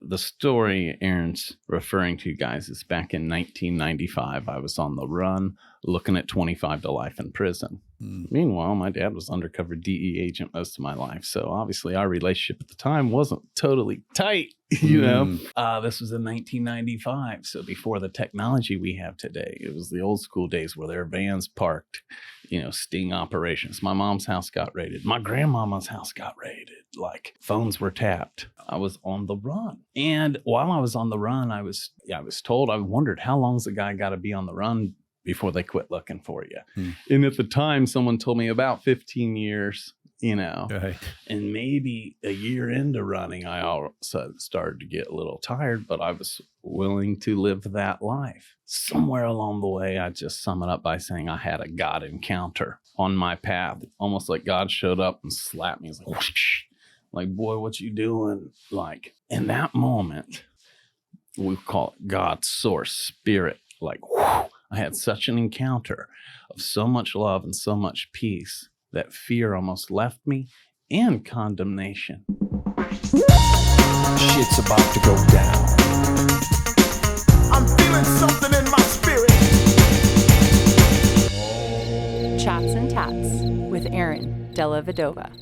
the story Aaron's referring to, guys, is back in 1995. I was on the run looking at 25 to life in prison. Meanwhile, my dad was undercover DE agent most of my life. So obviously our relationship at the time wasn't totally tight, you know. This was in 1995. So before the technology we have today, it was the old school days where there were vans parked, you know, sting operations. My mom's house got raided. My grandmama's house got raided. Like phones were tapped. I was on the run. And while I was on the run, I was told, I wondered how long's a guy got to be on the run before they quit looking for you. And at the time, someone told me about 15 years, you know, and maybe a year into running, I also started to get a little tired, but I was willing to live that life. Somewhere along the way, I just sum it up by saying I had a God encounter on my path, almost like God showed up and slapped me. He's like, whoosh, like, boy, what you doing? Like in that moment, we call it God's source, spirit, like, whoosh. I had such an encounter of so much love and so much peace that fear almost left me and condemnation. Shit's about to go down. I'm feeling something in my spirit. Chats and Tatts with Aaron, Della, Vedova.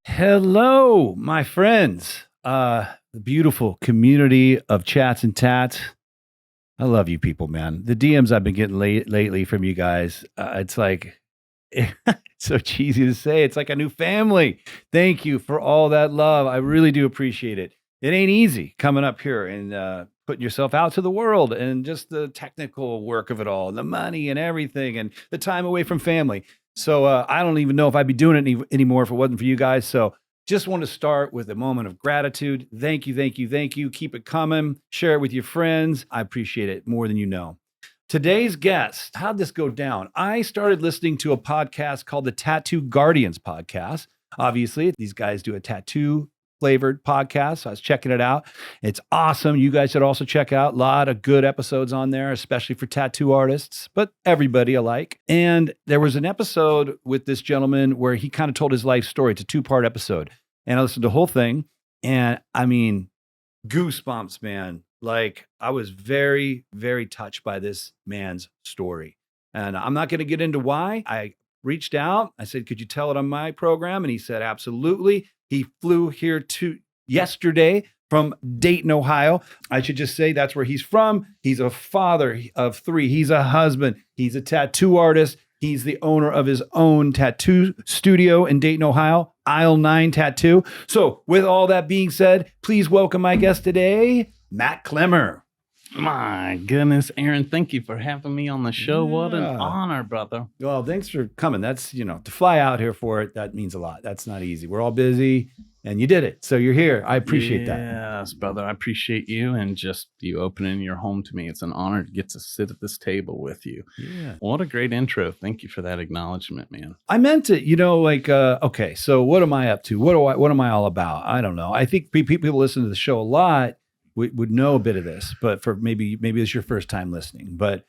Hello, my friends, the beautiful community of Chats and Tatts. I love you people, man. The DMs I've been getting lately from you guys, it's like, it's so cheesy to say. It's like a new family. Thank you for all that love. I really do appreciate it. It ain't easy coming up here and putting yourself out to the world and just the technical work of it all, and the money and everything, and the time away from family. So I don't even know if I'd be doing it anymore if it wasn't for you guys. So just want to start with a moment of gratitude. Thank you, thank you, thank you. Keep it coming. Share it with your friends. I appreciate it more than you know. Today's guest, how'd this go down? I started listening to a podcast called the Tattoo Guardians podcast. Obviously, these guys do a tattoo flavored podcast. So I was checking it out. It's awesome. You guys should also check out a lot of good episodes on there, especially for tattoo artists, but everybody alike. And there was an episode with this gentleman where he kind of told his life story. It's a 2-part episode. And I listened to the whole thing. And I mean, goosebumps, man. Like I was very, very touched by this man's story. And I'm not going to get into why. I reached out. I said, could you tell it on my program? And he said, absolutely. He flew here yesterday from Dayton, Ohio. I should just say that's where he's from. He's a father of 3. He's a husband. He's a tattoo artist. He's the owner of his own tattoo studio in Dayton, Ohio, Aisle 9 Tattoo. So with all that being said, please welcome my guest today, Matt Clemmer. My goodness, Aaron, thank you for having me on the show. Yeah. What an honor, brother. Well, thanks for coming. That's, to fly out here for it, that means a lot. That's not easy. We're all busy and you did it. So you're here. I appreciate that. Yes, brother. I appreciate you and just you opening your home to me. It's an honor to get to sit at this table with you. Yeah. What a great intro. Thank you for that acknowledgement, man. I meant it, okay, so what am I up to? What am I all about? I don't know. I think people listen to the show a lot would know a bit of this, but for maybe it's your first time listening, but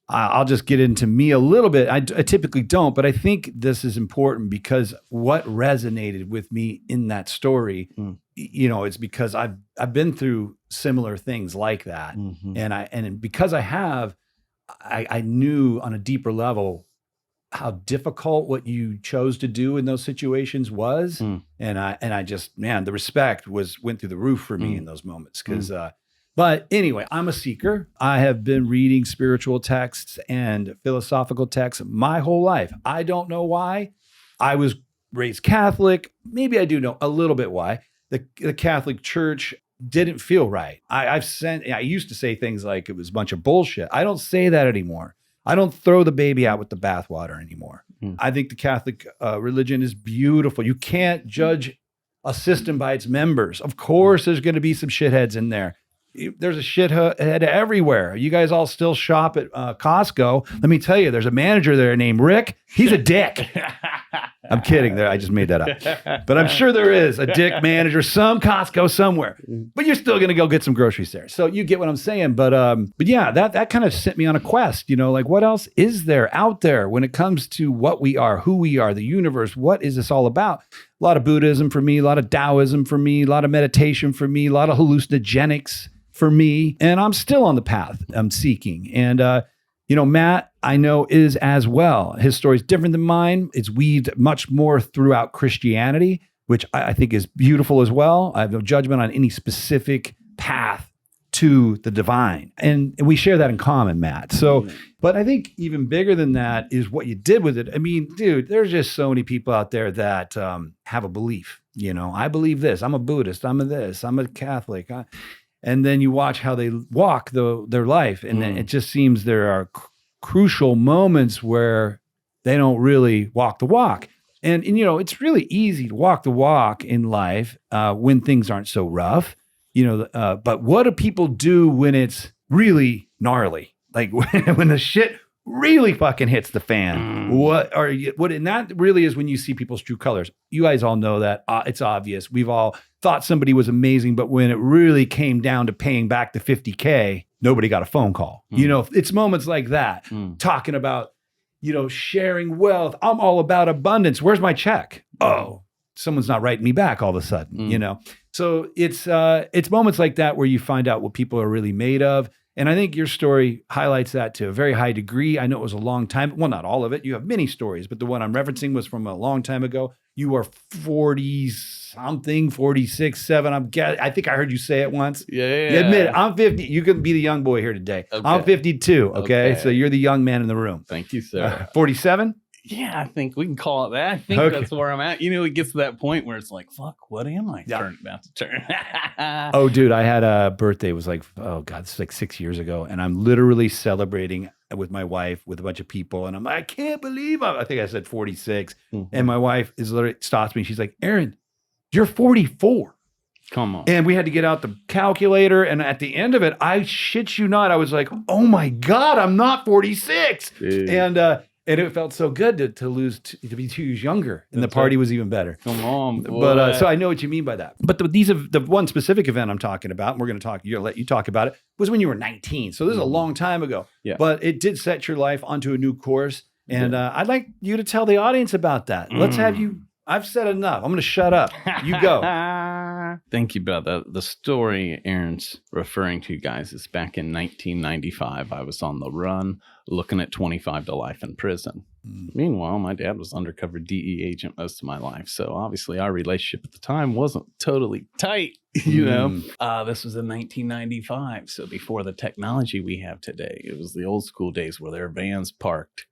I'll just get into me a little bit. I typically don't, but I think this is important because what resonated with me in that story, it's because I've been through similar things like that. Mm-hmm. And because I knew on a deeper level how difficult what you chose to do in those situations was. And I just, man, the respect went through the roof for me in those moments. But anyway, I'm a seeker. I have been reading spiritual texts and philosophical texts my whole life. I don't know why. I was raised Catholic. Maybe I do know a little bit why. The Catholic Church didn't feel right. I used to say things like it was a bunch of bullshit. I don't say that anymore. I don't throw the baby out with the bathwater anymore. I think the Catholic religion is beautiful. You can't judge a system by its members. Of course, there's going to be some shitheads in there. There's a shithead everywhere. You guys all still shop at Costco. Let me tell you, there's a manager there named Rick. He's a dick. I'm kidding. I just made that up. But I'm sure there is a dick manager, some Costco somewhere. But you're still going to go get some groceries there. So you get what I'm saying. But yeah, that kind of sent me on a quest, like what else is there out there when it comes to what we are, who we are, the universe? What is this all about? A lot of Buddhism for me, a lot of Taoism for me, a lot of meditation for me, a lot of hallucinogenics for me. And I'm still on the path I'm seeking. And, Matt, I know is as well. His story is different than mine. It's weaved much more throughout Christianity, which I think is beautiful as well. I have no judgment on any specific path to the divine. And we share that in common, Matt. So, but I think even bigger than that is what you did with it. I mean, dude, there's just so many people out there that have a belief. I believe this. I'm a Buddhist. I'm a this. I'm a Catholic. And then you watch how they walk their life. And then it just seems there are crucial moments where they don't really walk the walk. And it's really easy to walk the walk in life when things aren't so rough. But what do people do when it's really gnarly? Like when the shit really fucking hits the fan. And that really is when you see people's true colors. You guys all know that. It's obvious. We've all thought somebody was amazing, but when it really came down to paying back the $50K, nobody got a phone call. It's moments like that, talking about, sharing wealth. I'm all about abundance. Where's my check? Oh, someone's not writing me back all of a sudden, So it's moments like that where you find out what people are really made of. And I think your story highlights that to a very high degree. I know it was a long time. Well, not all of it. You have many stories, but the one I'm referencing was from a long time ago. You are 40-something, 46, 7. I think I heard you say it once. Yeah. You admit it. I'm 50. You can be the young boy here today. Okay. I'm 52. Okay? So you're the young man in the room. Thank you, sir. 47? Yeah, I think we can call it that. I think that's where I'm at. It gets to that point where it's like, fuck, what am I about to turn? Oh, dude, I had a birthday. It was like, oh God, it's like 6 years ago. And I'm literally celebrating with my wife, with a bunch of people. And I'm like, I can't believe I think I said 46. And my wife literally stops me. She's like, Aaron, you're 44. Come on. And we had to get out the calculator. And at the end of it, I shit you not, I was like, oh my God, I'm not 46. Dude. And it felt so good to be 2 years younger, and the party was even better. Come on, boy. But so I know what you mean by that. But the one specific event I'm talking about, and we're going to let you talk about it, was when you were 19. So this is a long time ago. Yeah. But it did set your life onto a new course, and I'd like you to tell the audience about that. Let's have you. I've said enough. I'm going to shut up. You go. Thank you, brother. The story Aaron's referring to, guys, is back in 1995. I was on the run looking at 25 to life in prison. Meanwhile, my dad was undercover DE agent most of my life. So obviously our relationship at the time wasn't totally tight, This was in 1995. So before the technology we have today, it was the old school days where there were vans parked,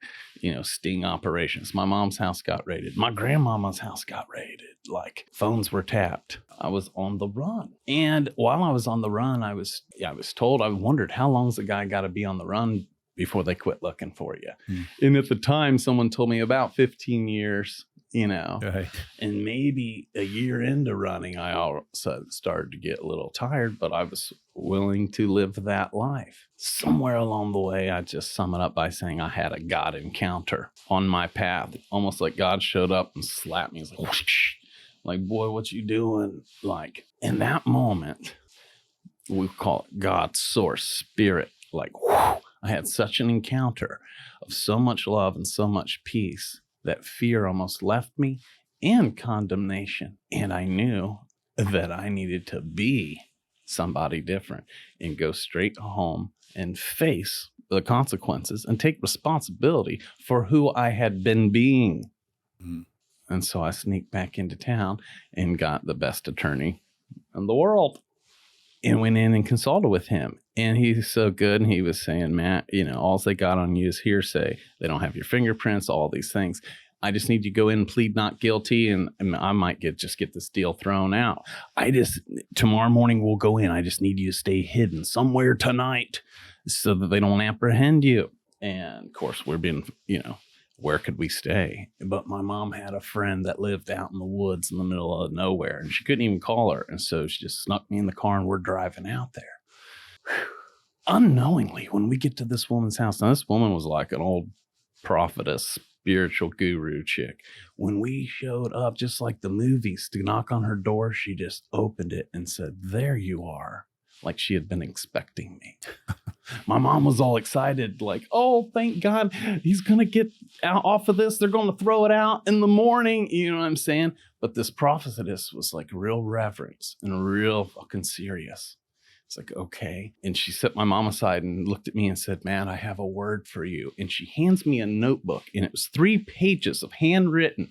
sting operations. My mom's house got raided. My grandmama's house got raided. Like phones were tapped. I was on the run. And while I was on the run, I was told, I wondered how long's a guy got to be on the run before they quit looking for you. And at the time, someone told me about 15 years, right. And maybe a year into running, I also started to get a little tired, but I was willing to live that life. Somewhere along the way, I just sum it up by saying I had a God encounter on my path, almost like God showed up and slapped me. He's like, whoosh. Like, boy, what you doing? Like, in that moment, we call it God's source, spirit. Like, whoo, I had such an encounter of so much love and so much peace that fear almost left me and condemnation. And I knew that I needed to be somebody different and go straight home and face the consequences and take responsibility for who I had been being. And so I sneaked back into town and got the best attorney in the world and went in and consulted with him. And he's so good. And he was saying, Matt, all they got on you is hearsay. They don't have your fingerprints, all these things. I just need you to go in and plead not guilty. And I might get this deal thrown out. Tomorrow morning we'll go in. I just need you to stay hidden somewhere tonight so that they don't apprehend you. And of course we're being, where could we stay? But my mom had a friend that lived out in the woods in the middle of nowhere, and she couldn't even call her. And so she just snuck me in the car and we're driving out there. Whew. Unknowingly, when we get to this woman's house, now this woman was like an old prophetess, spiritual guru chick. When we showed up, just like the movies, to knock on her door, she just opened it and said, "There you are," like she had been expecting me. My mom was all excited, like, "Oh, thank God, he's going to get out off of this. They're going to throw it out in the morning." You know what I'm saying? But this prophetess was like real reverence and real fucking serious. It's like, okay. And she set my mom aside and looked at me and said, "Man, I have a word for you." And she hands me a notebook, and it was 3 pages of handwritten.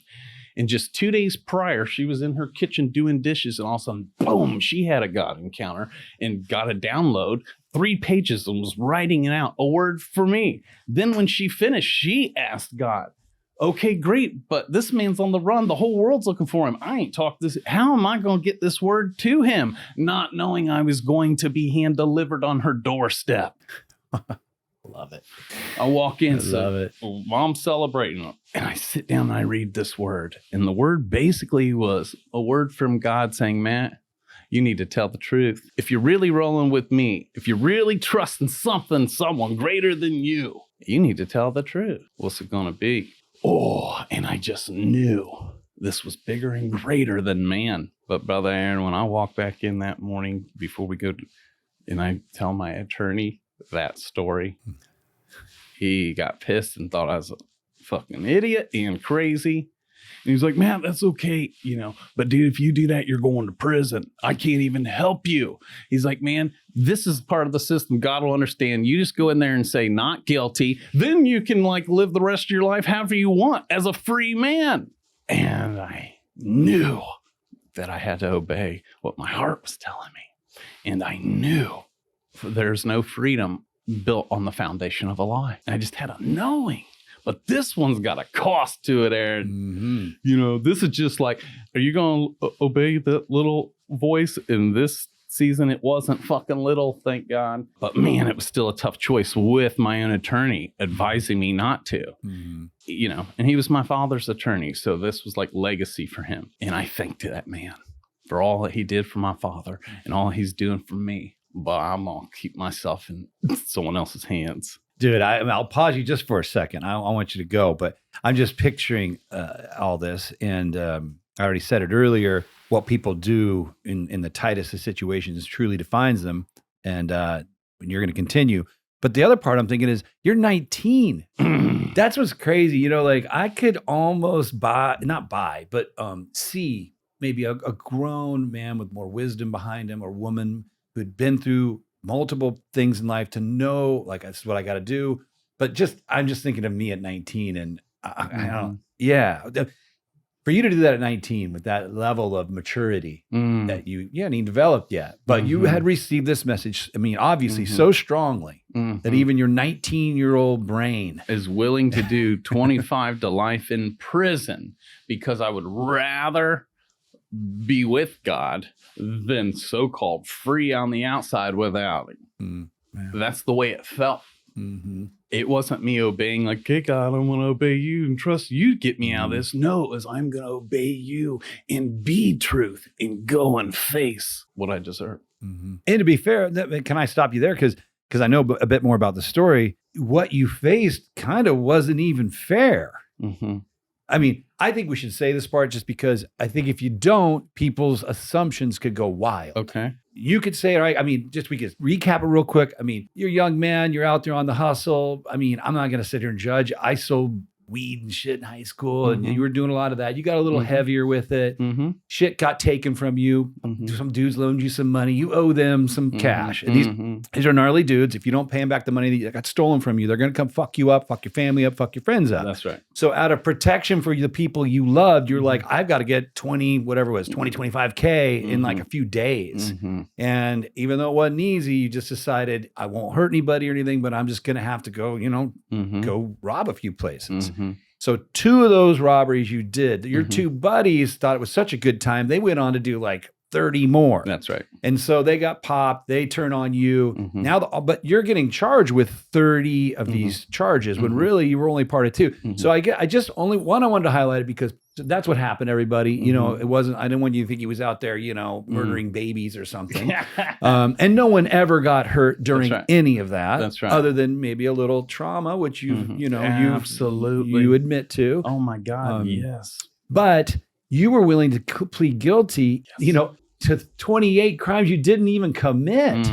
And just 2 days prior, she was in her kitchen doing dishes, and all of a sudden, boom, she had a God encounter and got a download, 3 pages, and was writing it out, a word for me. Then when she finished, she asked God, "Okay, great, but this man's on the run. The whole world's looking for him. I ain't talked this. How am I going to get this word to him?" Not knowing I was going to be hand delivered on her doorstep. Love it. I walk in, love it. Mom's celebrating, and I sit down and I read this word. And the word basically was a word from God saying, "Matt, you need to tell the truth. If you're really rolling with me, if you're really trusting someone greater than you need to tell the truth. What's it going to be?" Oh, and I just knew this was bigger and greater than man. But Brother Aaron, when I walk back in that morning before we go and I tell my attorney that story, he got pissed and thought I was a fucking idiot and crazy. And he's like, "Man, that's okay, but dude, if you do that, you're going to prison. I can't even help you." He's like, "Man, this is part of the system. God will understand. You just go in there and say not guilty. Then you can live the rest of your life however you want as a free man." And I knew that I had to obey what my heart was telling me. And I knew there's no freedom built on the foundation of a lie. And I just had a knowing. But this one's got a cost to it, Aaron. Mm-hmm. This is just like, are you going to obey that little voice? In this season, it wasn't fucking little, thank God. But man, it was still a tough choice with my own attorney advising me not to. Mm-hmm. And he was my father's attorney. So this was like legacy for him. And I thank that man for all that he did for my father and all he's doing for me. But I'm going to keep myself in someone else's hands. Dude, I'll pause you just for a second. I want you to go, but I'm just picturing all this. And I already said it earlier, what people do in the tightest of situations truly defines them. And you're going to continue. But the other part I'm thinking is, you're 19. That's what's crazy. I could almost see maybe a grown man with more wisdom behind him, or woman who'd been through multiple things in life to know, this is what I got to do. But I'm just thinking of me at 19, and I don't, yeah. For you to do that at 19 with that level of maturity that you hadn't even developed yet, but you had received this message, obviously so strongly that even your 19-year-old brain is willing to do 25 to life in prison, because I would rather be with God than so-called free on the outside without him. That's the way it felt. Mm-hmm. It wasn't me obeying like, "Hey, God, I'm going to obey you and trust you to get me out of this." No, it was, I'm going to obey you and be truth and go and face what I deserve. Mm-hmm. And to be fair, can I stop you there? Because I know a bit more about the story. What you faced kind of wasn't even fair. Mm-hmm. I think we should say this part just because I think if you don't, people's assumptions could go wild. Okay. You could say, all right, we could recap it real quick. You're a young man, you're out there on the hustle. I'm not going to sit here and judge. I sold weed and shit in high school, and you were doing a lot of that. You got a little heavier with it. Shit got taken from you. Some dudes loaned you some money. You owe them some cash. And these are gnarly dudes. If you don't pay them back the money that got stolen from you, they're going to come fuck you up, fuck your family up, fuck your friends up. That's right. So out of protection for the people you loved, you're like, I've got to get 25K in a few days. And even though it wasn't easy, you just decided, I won't hurt anybody or anything, but I'm just going to have to go, go rob a few places. So 2 of those robberies you did, your 2 buddies thought it was such a good time. They went on to do 30 more. That's right. And so they got popped. They turn on you. Now, but you're getting charged with 30 of these charges when really you were only part of 2. So I wanted to highlight it because So that's what happened, everybody. You know, it wasn't, I didn't want you to think he was out there, you know, murdering babies or something. And no one ever got hurt during any of that. That's right. Other than maybe a little trauma, which you know, absolutely you admit to. Oh my God. Yes. But you were willing to plead guilty, you know, to 28 crimes you didn't even commit.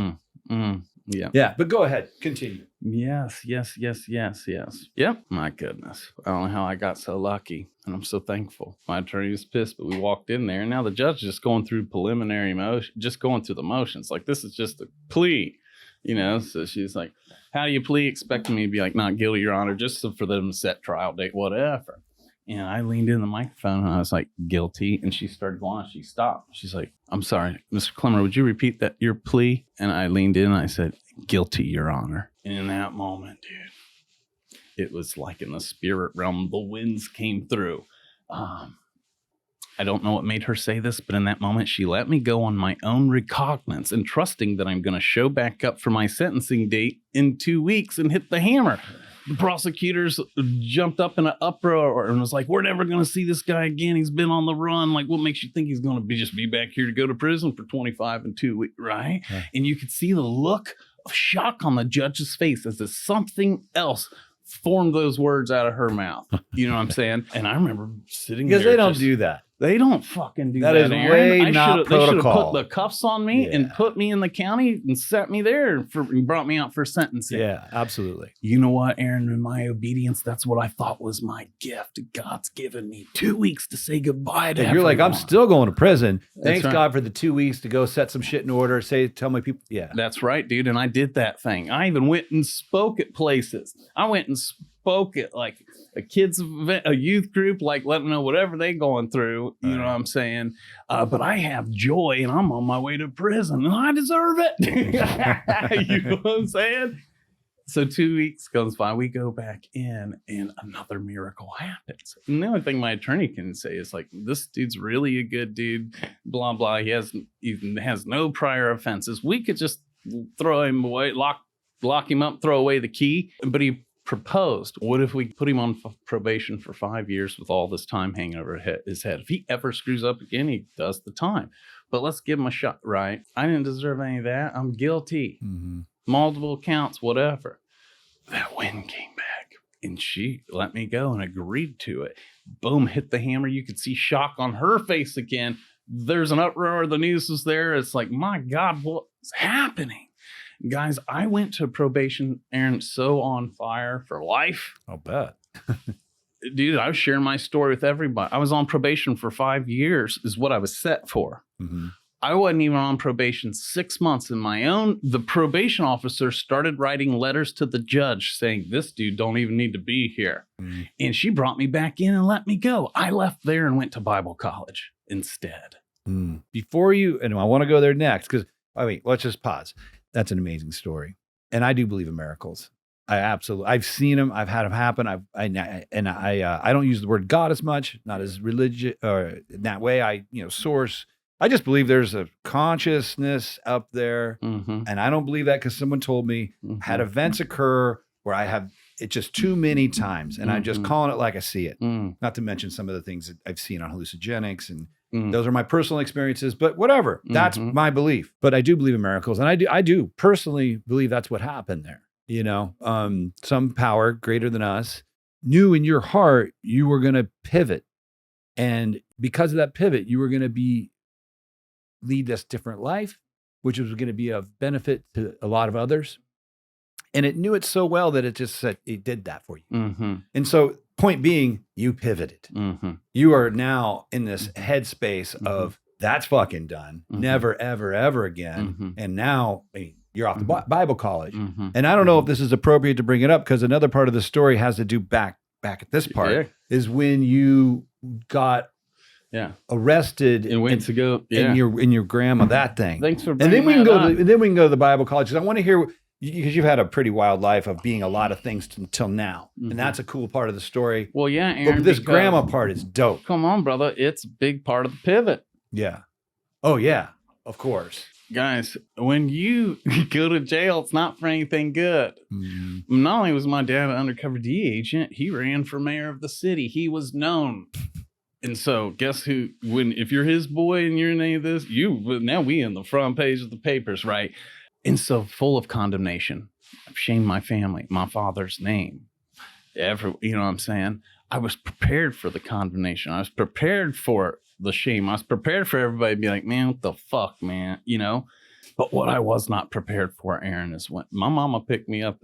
Yeah. Yeah. But go ahead. Continue. Yes. Yep. My goodness. I don't know how I got so lucky, and I'm so thankful. My attorney was pissed, but we walked in there, and now the judge is just going through preliminary motion, just going through the motions. Like, this is just a plea, you know? So she's like, how do you plea? Expecting me to be like, not guilty, Your Honor, just for them to set trial date, whatever. And I leaned in the microphone and I was like, guilty. And she started going on. She stopped. She's like, I'm sorry, Mr. Clemmer, would you repeat that, your plea? And I leaned in and I said, guilty, Your Honor. And in that moment, dude, it was like in the spirit realm, the winds came through. I don't know what made her say this, but in that moment, she let me go on my own recognizance and trusting that I'm going to show back up for my sentencing date in 2 weeks and hit the hammer. The prosecutors jumped up in an uproar and was like, we're never going to see this guy again. He's been on the run. Like, what makes you think he's going to just be back here to go to prison for 25 and 2 weeks, right? Yeah. And you could see the look of shock on the judge's face as if something else formed those words out of her mouth. You know what I'm saying? And I remember sitting there. Because they don't do that. They don't fucking do that. That is way not protocol. They should have put the cuffs on me and put me in the county and set me there and brought me out for sentencing. Yeah, absolutely. You know what, Aaron? In my obedience, that's what I thought was my gift. God's given me 2 weeks to say goodbye to everyone. You're like, I'm still going to prison. Thanks God for the 2 weeks to go set some shit in order. Tell my people. Yeah, that's right, dude. And I did that thing. I even went and spoke at places. I went and spoke at like a kids event, a youth group, like let them know whatever they going through. You know what I'm saying? But I have joy and I'm on my way to prison and I deserve it. You know what I'm saying? So 2 weeks goes by, we go back in and another miracle happens. And the only thing my attorney can say is like, this dude's really a good dude, blah, blah. He has no prior offenses. We could just throw him away, lock him up, throw away the key. But he proposed, what if we put him on probation for 5 years with all this time hanging over his head? If he ever screws up again, he does the time. But let's give him a shot, right? I didn't deserve any of that. I'm guilty. Multiple counts, whatever. That wind came back and she let me go and agreed to it. Boom, hit the hammer. You could see shock on her face again. There's an uproar. The news was there. It's like, my God, what's happening? Guys, I went to probation, Aaron, so on fire for life. I'll bet. Dude, I was sharing my story with everybody. I was on probation for 5 years is what I was set for. I wasn't even on probation 6 months in my own. The probation officer started writing letters to the judge saying, this dude don't even need to be here. And she brought me back in and let me go. I left there and went to Bible college instead. Before you, and I want to go there next, because, let's just pause. That's an amazing story. And I do believe in miracles. I've seen them. I've had them happen. I don't use the word God as much, not as religious or in that way. Source. I just believe there's a consciousness up there. And I don't believe that because someone told me I had events occur where I have it just too many times. And I'm just calling it like I see it. Not to mention some of the things that I've seen on hallucinogenics and those are my personal experiences, but whatever. That's my belief. But I do believe in miracles. And I do personally believe that's what happened there. You know, some power greater than us knew in your heart you were going to pivot. And because of that pivot, you were going to lead this different life, which was going to be of benefit to a lot of others. And it knew it so well that it just said it did that for you. And so point being, you pivoted. You are now in this headspace of that's fucking done. Never, ever, ever again. And now you're off to Bible college. And I don't know if this is appropriate to bring it up because another part of the story has to do back at this part is when you got arrested and went to go in your grandma, that thing. Thanks for bringing and then we can go to the Bible college. I want to hear because you've had a pretty wild life of being a lot of things until now. And that's a cool part of the story. Well, yeah, Aaron, but this grandma part is dope. Come on, brother. It's a big part of the pivot. Yeah. Oh, yeah. Of course. Guys, when you go to jail, it's not for anything good. Not only was my dad an undercover DEA agent, he ran for mayor of the city. He was known. And so guess who, if you're his boy and you're in any of this, now we in the front page of the papers, right? And so full of condemnation. I've shamed my family, my father's name. You know what I'm saying? I was prepared for the condemnation. I was prepared for the shame. I was prepared for everybody to be like, man, what the fuck, man? You know? But what I was not prepared for, Aaron, is when my mama picked me up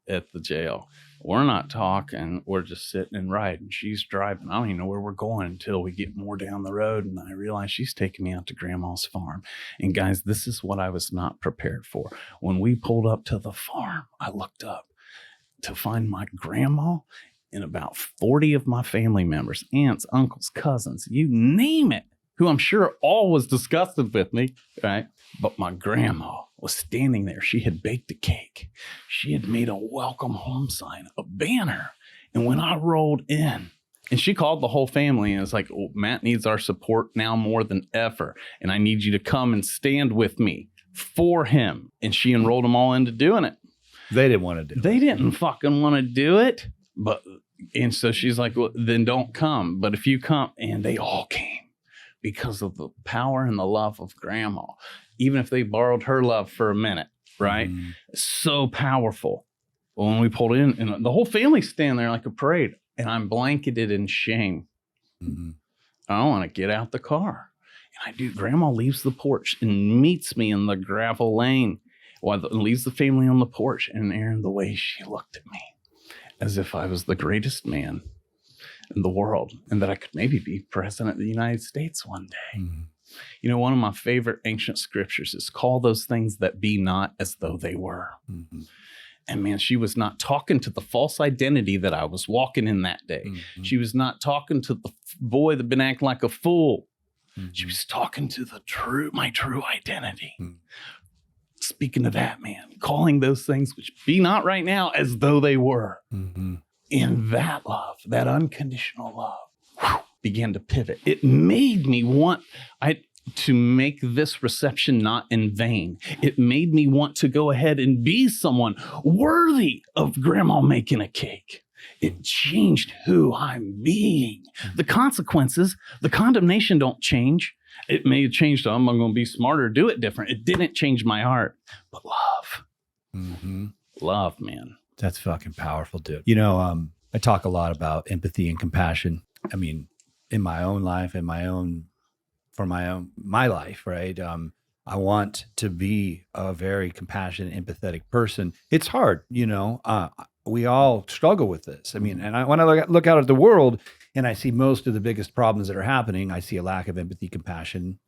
at the jail. We're not talking. We're just sitting and riding. She's driving. I don't even know where we're going until we get more down the road. And I realize she's taking me out to grandma's farm. And guys, this is what I was not prepared for. When we pulled up to the farm, I looked up to find my grandma and about 40 of my family members, aunts, uncles, cousins, you name it, who I'm sure all was disgusted with me, right? But my grandma was standing there. She had baked a cake. She had made a welcome home sign, a banner. And when I rolled in, and she called the whole family and was like, oh, Matt needs our support now more than ever. And I need you to come and stand with me for him. And she enrolled them all into doing it. They didn't want to do it. They didn't fucking want to do it. And so she's like, well, then don't come. But if you come, and they all came because of the power and the love of grandma. Even if they borrowed her love for a minute, right? So powerful. Well, when we pulled in, and the whole family's standing there like a parade, and I'm blanketed in shame. I don't want to get out the car. And I do. Grandma leaves the porch and meets me in the gravel lane while leaves the family on the porch. And Aaron, the way she looked at me, as if I was the greatest man in the world and that I could maybe be president of the United States one day. You know, one of my favorite ancient scriptures is call those things that be not as though they were. And man, she was not talking to the false identity that I was walking in that day. She was not talking to the boy that been acting like a fool. She was talking to my true identity. Speaking of that, man, calling those things which be not right now as though they were. And that love, that unconditional love, began to pivot. It made me want to make this reception not in vain. It made me want to go ahead and be someone worthy of grandma making a cake. It changed who I'm being. The consequences, the condemnation don't change. It may have changed, I'm going to be smarter, do it different. It didn't change my heart, but love. Love, man. That's fucking powerful, dude. You know, I talk a lot about empathy and compassion. I mean, in my own life, my life, right? I want to be a very compassionate, empathetic person. It's hard, you know. We all struggle with this. I mean, and when I look out at the world and I see most of the biggest problems that are happening, I see a lack of empathy, compassion,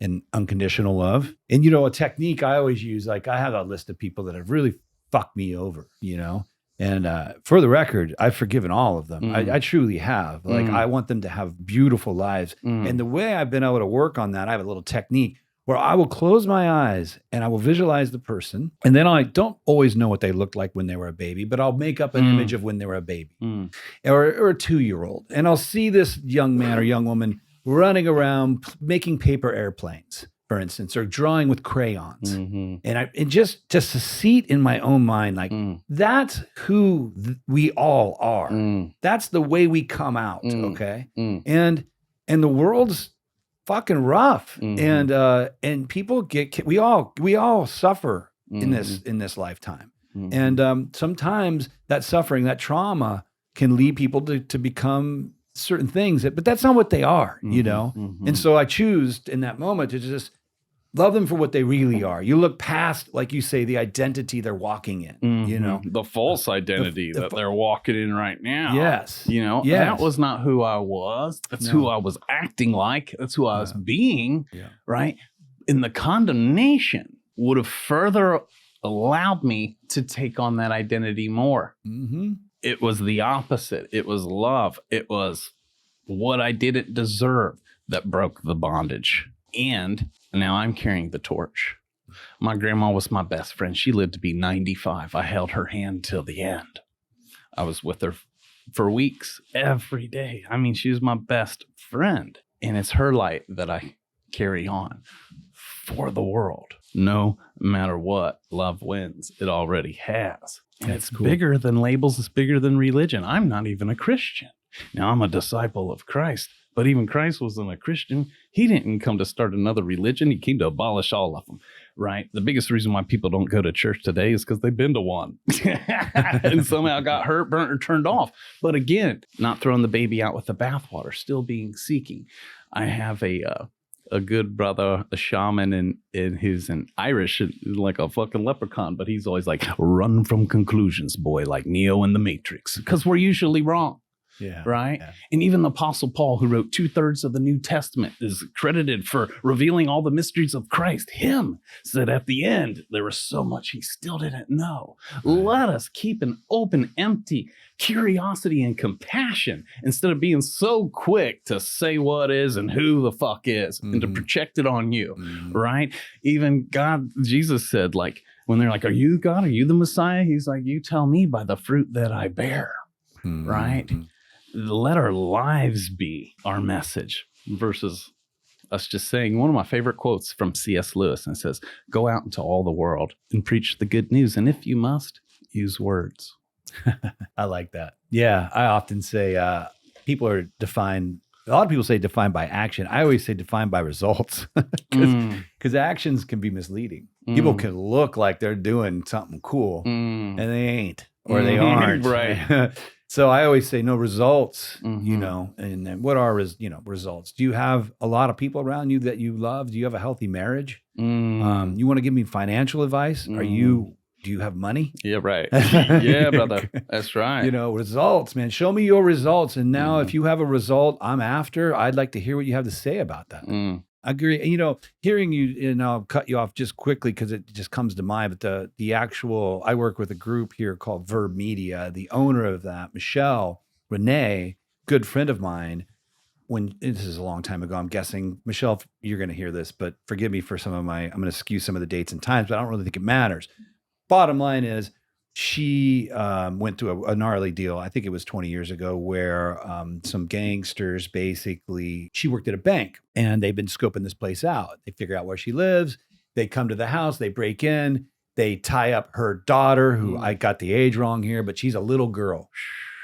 and unconditional love. And, you know, a technique I always use, like I have a list of people that have really fucked me over, you know? And for the record, I've forgiven all of them. I truly have. Like, I want them to have beautiful lives. And the way I've been able to work on that, I have a little technique where I will close my eyes and I will visualize the person. And then I don't always know what they looked like when they were a baby, but I'll make up an image of when they were a baby or a 2-year-old. And I'll see this young man or young woman running around making paper airplanes, for instance, or drawing with crayons. And just to see it in my own mind, like that's who we all are. That's the way we come out. Okay. And the world's fucking rough. And people we all suffer in this lifetime. And sometimes that suffering, that trauma can lead people to become certain things, but that's not what they are, you know? And so I choose in that moment to just love them for what they really are. You look past, like you say, the identity they're walking in, you know? The false identity that they're walking in right now. Yes. You know, that was not who I was. That's who I was acting like. That's who I was being, right? And the condemnation would have further allowed me to take on that identity more. It was the opposite. It was love. It was what I didn't deserve that broke the bondage. And now I'm carrying the torch. My grandma was my best friend. She lived to be 95. I held her hand till the end. I was with her for weeks, every day. I mean, she was my best friend. And it's her light that I carry on for the world. No matter what, love wins. It already has. And it's bigger than labels. It's bigger than religion. I'm not even a Christian. Now, I'm a disciple of Christ, But even Christ wasn't a Christian. He didn't come to start another religion. He came to abolish all of them, right? The biggest reason why people don't go to church today is because they've been to one and somehow got hurt, burnt, or turned off. But again, not throwing the baby out with the bathwater, still being seeking. I have a good brother, a shaman, and who's an Irish, like a fucking leprechaun, but he's always like, run from conclusions, boy, like Neo in the Matrix, because we're usually wrong. Yeah. Right. Yeah. And even the Apostle Paul, who wrote 2/3 of the New Testament, is credited for revealing all the mysteries of Christ. Him said at the end, there was so much he still didn't know. Right. Let us keep an open, empty curiosity and compassion instead of being so quick to say what is and who the fuck is and to project it on you. Right. Even God, Jesus said, like, when they're like, are you God? Are you the Messiah? He's like, you tell me by the fruit that I bear. Right. Let our lives be our message versus us just saying. One of my favorite quotes from C.S. Lewis, and it says, go out into all the world and preach the good news. And if you must, use words. I like that. Yeah. I often say people are defined. A lot of people say defined by action. I always say defined by results because actions can be misleading. People can look like they're doing something cool and they ain't, or they aren't. Right. So I always say no results, you know, and what are, results? Do you have a lot of people around you that you love? Do you have a healthy marriage? You want to give me financial advice? Do you have money? Yeah, right. Yeah, brother. That's right. You know, results, man. Show me your results. And now if you have a result I'm after, I'd like to hear what you have to say about that. I agree. You know, hearing you, and I'll cut you off just quickly because it just comes to mind, but the actual, I work with a group here called Verb Media. The owner of that, Michelle Renee, good friend of mine, this is a long time ago, I'm guessing. Michelle, you're going to hear this, but forgive me for I'm going to skew some of the dates and times, but I don't really think it matters. Bottom line is, she went through a gnarly deal. I think it was 20 years ago where some gangsters basically, she worked at a bank and they've been scoping this place out. They figure out where she lives. They come to the house, they break in, they tie up her daughter, who I got the age wrong here, but she's a little girl.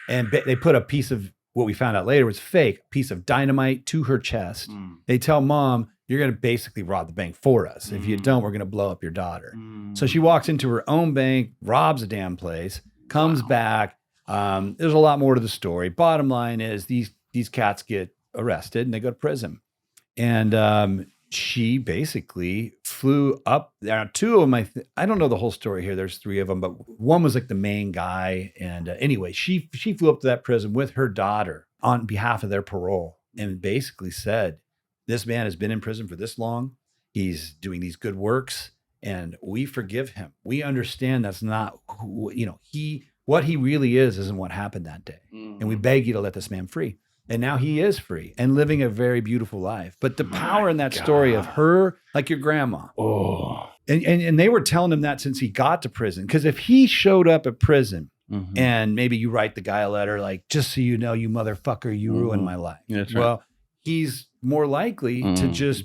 And they put a piece of, what we found out later was fake, piece of dynamite to her chest. They tell mom, you're going to basically rob the bank for us. If you don't, we're going to blow up your daughter. So she walks into her own bank, robs a damn place, comes back. There's a lot more to the story. Bottom line is these cats get arrested and they go to prison. And she basically flew up there. Two of them, I don't know the whole story here. There's three of them, but one was like the main guy. And anyway, she flew up to that prison with her daughter on behalf of their parole and basically said, this man has been in prison for this long. He's doing these good works and we forgive him. We understand that's not who, what he really isn't what happened that day. And we beg you to let this man free. And now he is free and living a very beautiful life. But the power in that story of her, like your grandma. And they were telling him that since he got to prison. Because if he showed up at prison and maybe you write the guy a letter like, just so you know, you motherfucker, you ruined my life. That's right. Well, he's more likely to just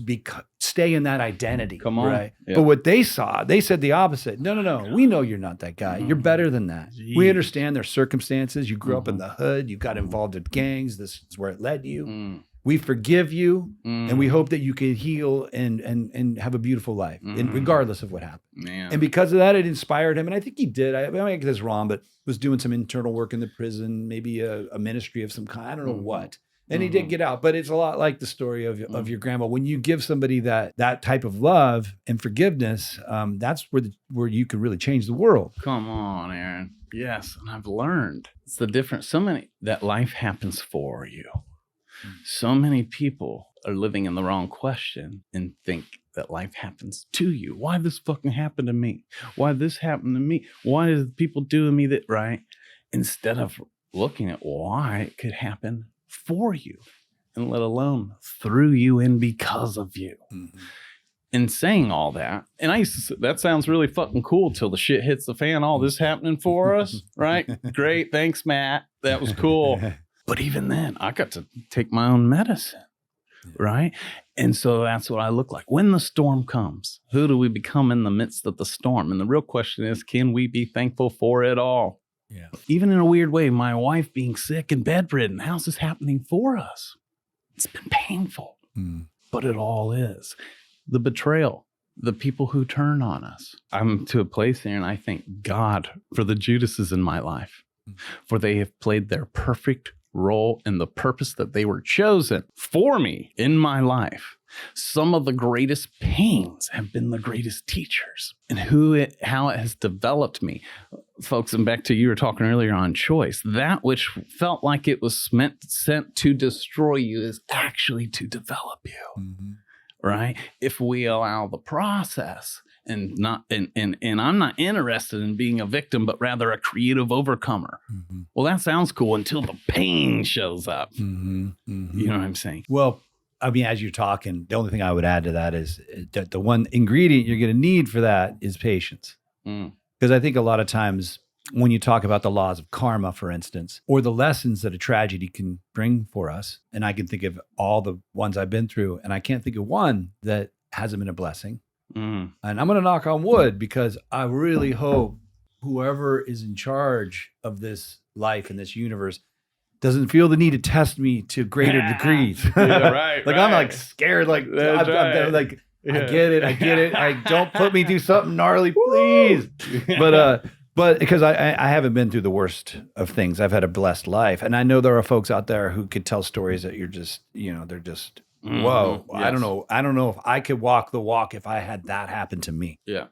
stay in that identity. Come on. Right? Yep. But what they said the opposite. No. We know you're not that guy. You're better than that. Jeez. We understand their circumstances. You grew up in the hood. You got involved in gangs. This is where it led you. We forgive you. And we hope that you can heal and have a beautiful life, and regardless of what happened. Man. And because of that, it inspired him. And I think he did. I might get this wrong, but was doing some internal work in the prison, maybe a ministry of some kind. I don't know what. And he did get out, but it's a lot like the story of your grandma. When you give somebody that type of love and forgiveness, that's where you can really change the world. Come on, Aaron. Yes, and I've learned it's the difference. So many that life happens for you. So many people are living in the wrong question and think that life happens to you. Why this fucking happened to me? Why this happened to me? Why is people doing me that right? Instead of looking at why it could happen for you, and let alone through you and because of you. And saying all that, and I used to say, that sounds really fucking cool till the shit hits the fan. All this happening for us, right? Great, thanks, Matt. That was cool. But even then, I got to take my own medicine, right? And so that's what I look like. When the storm comes, who do we become in the midst of the storm? And the real question is, can we be thankful for it all? Yeah. Even in a weird way, my wife being sick and bedridden, how's this happening for us? It's been painful, but it all is. The betrayal, the people who turn on us. I'm to a place there, and I thank God for the Judases in my life, for they have played their perfect role in the purpose that they were chosen for me in my life. Some of the greatest pains have been the greatest teachers, and how it has developed me. Folks, and back to you were talking earlier on choice. That which felt like it was sent to destroy you is actually to develop you, right? If we allow the process and I'm not interested in being a victim, but rather a creative overcomer. Well, that sounds cool until the pain shows up. You know what I'm saying? Well, I mean, as you're talking, the only thing I would add to that is that the one ingredient you're going to need for that is patience. Because I think a lot of times when you talk about the laws of karma, for instance, or the lessons that a tragedy can bring for us, and I can think of all the ones I've been through, and I can't think of one that hasn't been a blessing. And I'm going to knock on wood because I really hope whoever is in charge of this life and this universe doesn't feel the need to test me to greater degrees. Right. I'm like scared. Like, I'm like, I get it. I don't put me through something gnarly, please. But because I haven't been through the worst of things, I've had a blessed life, and I know there are folks out there who could tell stories that you're just, they're just. Whoa. Yes. I don't know if I could walk the walk if I had that happen to me. Yeah.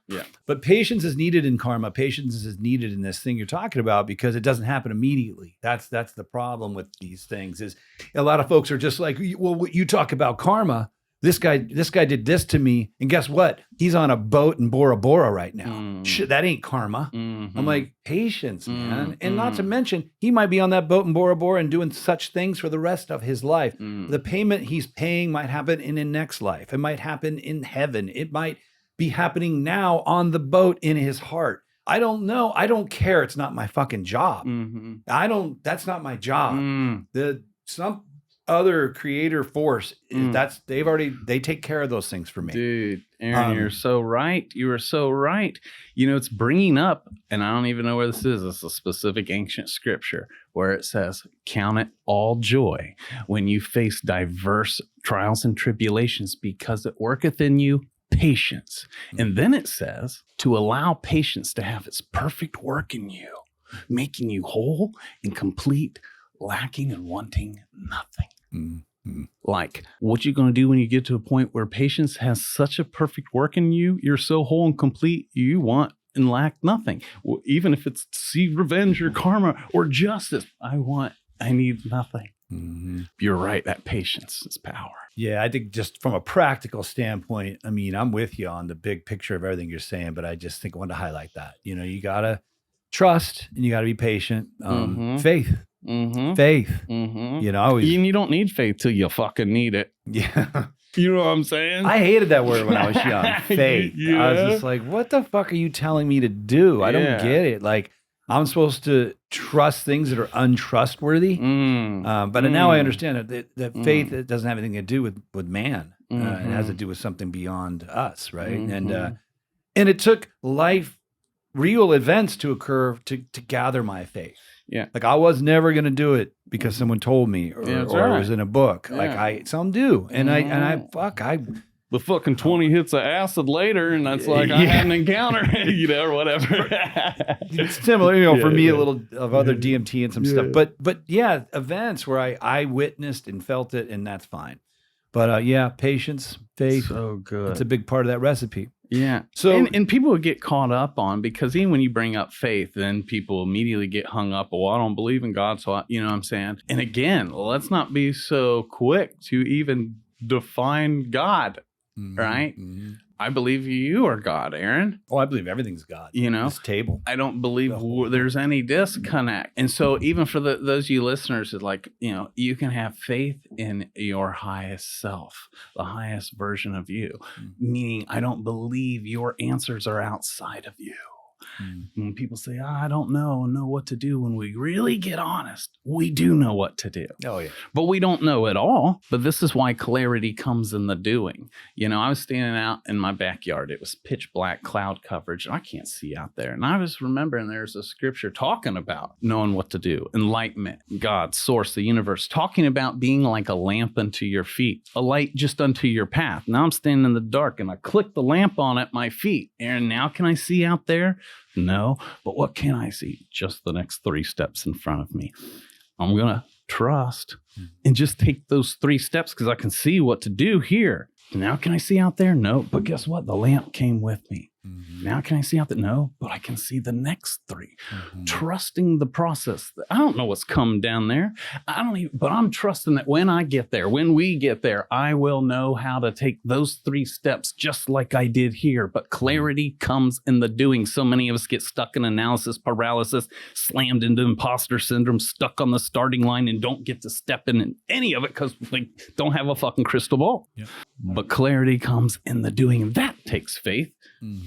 But patience is needed in karma. Patience is needed in this thing you're talking about because it doesn't happen immediately. That's the problem with these things is a lot of folks are just like, well, you talk about karma. This guy did this to me, and guess what? He's on a boat in Bora Bora right now. Shit, that ain't karma. I'm like, patience, man. And not to mention, he might be on that boat in Bora Bora and doing such things for the rest of his life. The payment he's paying might happen in the next life. It might happen in heaven. It might be happening now on the boat in his heart. I don't know. I don't care. It's not my fucking job. That's not my job. Some other creator force they take care of those things for me. Dude, Aaron, you're so right. You are so right. It's bringing up, and I don't even know where this is. It's a specific ancient scripture where it says, count it all joy when you face diverse trials and tribulations, because it worketh in you patience. And then it says to allow patience to have its perfect work in you, making you whole and complete, lacking and wanting nothing. Like, what you going to do when you get to a point where patience has such a perfect work in you, you're so whole and complete, you want and lack nothing. Well, even if it's to see revenge or karma or justice, I need nothing. You're right. That patience is power. Yeah, I think just from a practical standpoint, I mean, I'm with you on the big picture of everything you're saying, but I just think I wanted to highlight that. You got to trust and you got to be patient. Faith. Faith. And you don't need faith till you fucking need it. Yeah. You know what I'm saying? I hated that word when I was young. Faith. I was just like, what the fuck are you telling me to do? I don't get it. Like, I'm supposed to trust things that are untrustworthy. But now I understand that faith it doesn't have anything to do with man. It has to do with something beyond us, right? And it took real events to occur to gather my faith. Yeah. Like I was never going to do it because someone told me or it was in a book. Yeah. Like some do. And the fucking 20 hits of acid later, and that's like I had an encounter, or whatever. It's similar, for me, a little of other DMT and some stuff. But events where I witnessed and felt it, and that's fine. But patience, faith. So good. It's a big part of that recipe. Yeah. So and people would get caught up on, because even when you bring up faith, then people immediately get hung up. Well, I don't believe in God, so you know what I'm saying? And again, let's not be so quick to even define God, right? I believe you are God, Aaron. Oh, I believe everything's God. This table. I don't believe there's any disconnect. And so even for those of you listeners, it's like, you can have faith in your highest self, the highest version of you, meaning I don't believe your answers are outside of you. When people say, I don't know what to do, when we really get honest, we do know what to do. Oh, yeah. But we don't know it all. But this is why clarity comes in the doing. You know, I was standing out in my backyard. It was pitch black cloud coverage. I can't see out there. And I was remembering there's a scripture talking about knowing what to do, enlightenment, God, source, the universe, talking about being like a lamp unto your feet, a light just unto your path. Now I'm standing in the dark and I click the lamp on at my feet. And now can I see out there? No. But what can I see? Just the next 3 steps in front of me. I'm going to trust and just take those 3 steps because I can see what to do here. Now can I see out there? No. But guess what? The lamp came with me. Now can I see out there? No, but I can see the next 3. Trusting the process. I don't know what's coming down there. But I'm trusting that when we get there, I will know how to take those 3 steps just like I did here. But clarity comes in the doing. So many of us get stuck in analysis paralysis, slammed into imposter syndrome, stuck on the starting line and don't get to step in any of it because we don't have a fucking crystal ball. Yep. But clarity comes in the doing. And that takes faith.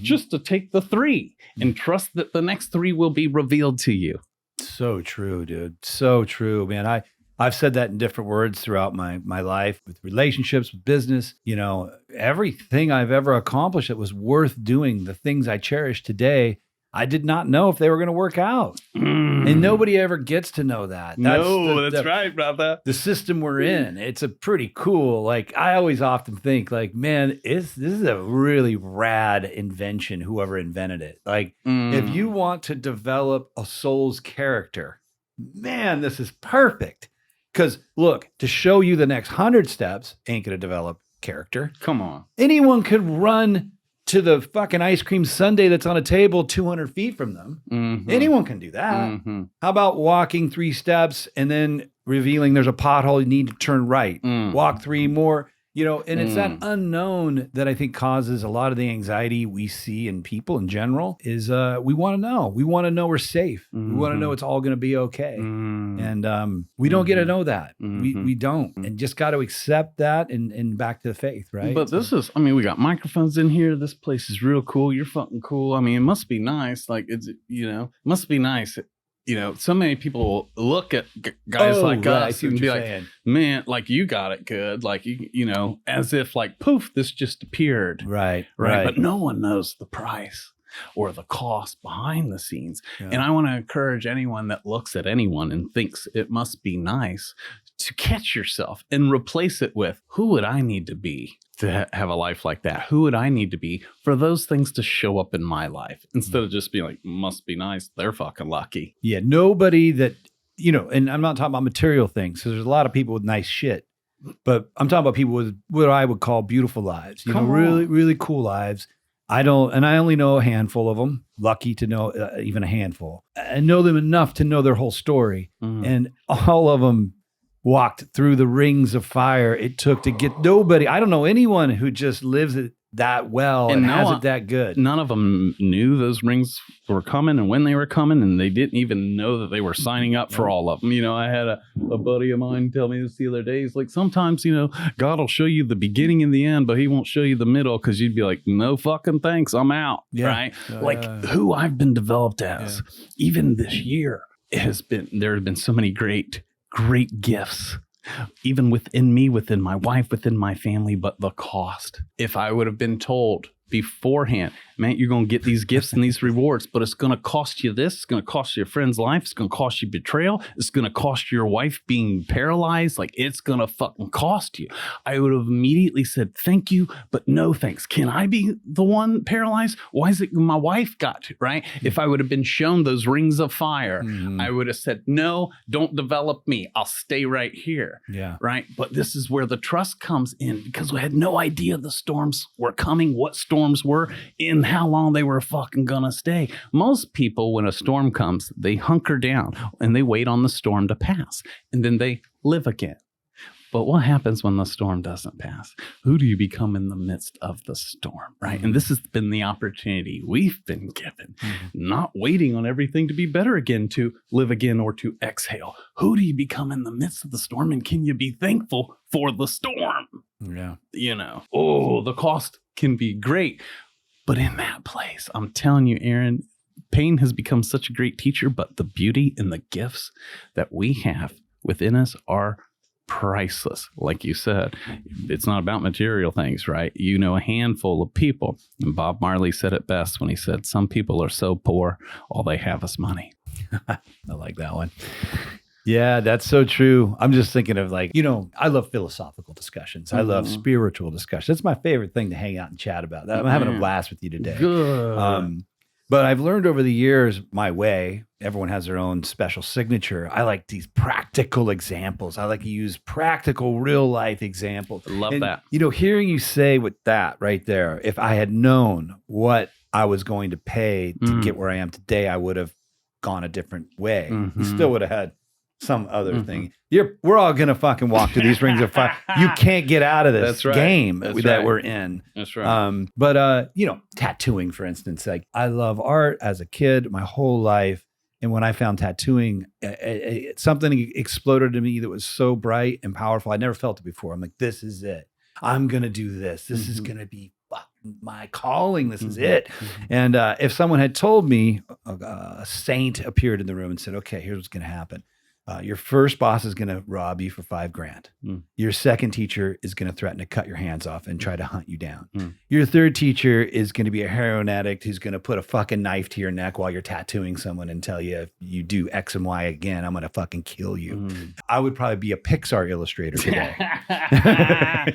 Just to take the 3 and trust that the next 3 will be revealed to you. So true, dude. So true, man. I've said that in different words throughout my life, with relationships, with business. You know, everything I've ever accomplished that was worth doing, the things I cherish today, I did not know if they were going to work out. And nobody ever gets to know that. That's right, brother. The system we're in, it's a pretty cool, like, I always often think, like, man, this is a really rad invention, whoever invented it. Like, if you want to develop a soul's character, man, this is perfect. Because, look, to show you the next 100 steps ain't going to develop character. Come on. Anyone could run to the fucking ice cream sundae that's on a table 200 feet from them. Anyone can do that. How about walking 3 steps and then revealing there's a pothole, you need to turn right. Walk 3 more. You know, and it's that unknown that I think causes a lot of the anxiety we see in people in general is we want to know. We want to know we're safe. We want to know it's all going to be okay. And we don't get to know that. We don't. And just got to accept that and back to the faith, right? But this is, I mean, we got microphones in here. This place is real cool. You're fucking cool. I mean, it must be nice. Like, it's, you know, it must be nice. You know, so many people look at guys like us and be like, man, like, you got it good. Like, you know, as if like, poof, this just appeared. Right. But no one knows the price or the cost behind the scenes. Yeah. And I want to encourage anyone that looks at anyone and thinks it must be nice to catch yourself and replace it with, who would I need to be to have a life like that? Who would I need to be for those things to show up in my life? Instead of just being like, must be nice, they're fucking lucky. Yeah, nobody that, you know, and I'm not talking about material things, because there's a lot of people with nice shit, but I'm talking about people with what I would call beautiful lives, you know, really, really cool lives. I only know a handful of them, lucky to know even a handful. I know them enough to know their whole story. And all of them walked through the rings of fire it took to get. I don't know anyone who just lives it that well and has it that good. None of them knew those rings were coming and when they were coming, and they didn't even know that they were signing up for all of them. You know, I had a buddy of mine tell me this the other day. He's like, sometimes, you know, God will show you the beginning and the end, but he won't show you the middle, because you'd be like, no fucking thanks, I'm out. Right? Who I've been developed as, even this year, there have been so many great gifts, even within me, within my wife, within my family. But the cost, if I would have been told beforehand, man, you're going to get these gifts and these rewards, but it's going to cost you this. It's going to cost your friend's life. It's going to cost you betrayal. It's going to cost your wife being paralyzed. Like, it's going to fucking cost you. I would have immediately said, thank you, but no thanks. Can I be the one paralyzed? Why is it my wife got to, right? If I would have been shown those rings of fire, I would have said, no, don't develop me. I'll stay right here. Yeah. Right. But this is where the trust comes in, because we had no idea the storms were coming, what storms were, and how long they were fucking gonna stay. Most people, when a storm comes, they hunker down and they wait on the storm to pass, and then they live again. But what happens when the storm doesn't pass? Who do you become in the midst of the storm, right? And this has been the opportunity we've been given, not waiting on everything to be better again to live again or to exhale. Who do you become in the midst of the storm, and can you be thankful for the storm? Yeah. You know, the cost can be great. But in that place, I'm telling you, Aaron, pain has become such a great teacher, but the beauty and the gifts that we have within us are priceless. Like you said, it's not about material things, right? You know, a handful of people. And Bob Marley said it best when he said, some people are so poor, all they have is money. I like that one. Yeah, that's so true. I'm just thinking of like, you know, I love philosophical discussions. I love spiritual discussions. That's my favorite thing to hang out and chat about. I'm having a blast with you today. Good. But I've learned over the years my way. Everyone has their own special signature. I like these practical examples. I like to use practical real life examples. I love that. You know, hearing you say with that right there, if I had known what I was going to pay to get where I am today, I would have gone a different way. You still would have had some other thing. We're all gonna fucking walk through these rings of fire. You can't get out of this game that we're in. That's right. But you know, tattooing, for instance, like I love art as a kid, my whole life, and when I found tattooing, something exploded to me that was so bright and powerful. I never felt it before. I'm like, this is it. I'm gonna do this. This is gonna be my calling. This is it. And if someone had told me, a saint appeared in the room and said, okay, here's what's gonna happen. Your first boss is going to rob you for $5,000. Your second teacher is going to threaten to cut your hands off and try to hunt you down. Your third teacher is going to be a heroin addict who's going to put a fucking knife to your neck while you're tattooing someone and tell you, if you do X and Y again, I'm going to fucking kill you. I would probably be a Pixar illustrator today.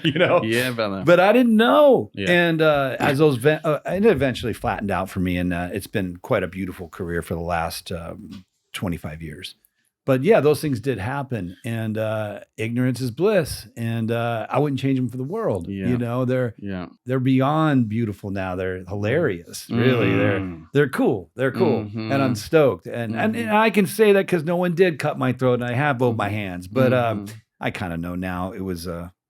You know? Yeah, brother. But I didn't know. Yeah. And as those, it eventually flattened out for me. And it's been quite a beautiful career for the last 25 years. But yeah, those things did happen, and ignorance is bliss, and I wouldn't change them for the world. Yeah. You know, they're beyond beautiful now. They're hilarious, really. They're cool. They're cool, and I'm stoked. And I can say that because no one did cut my throat, and I have both my hands. But I kind of know now it was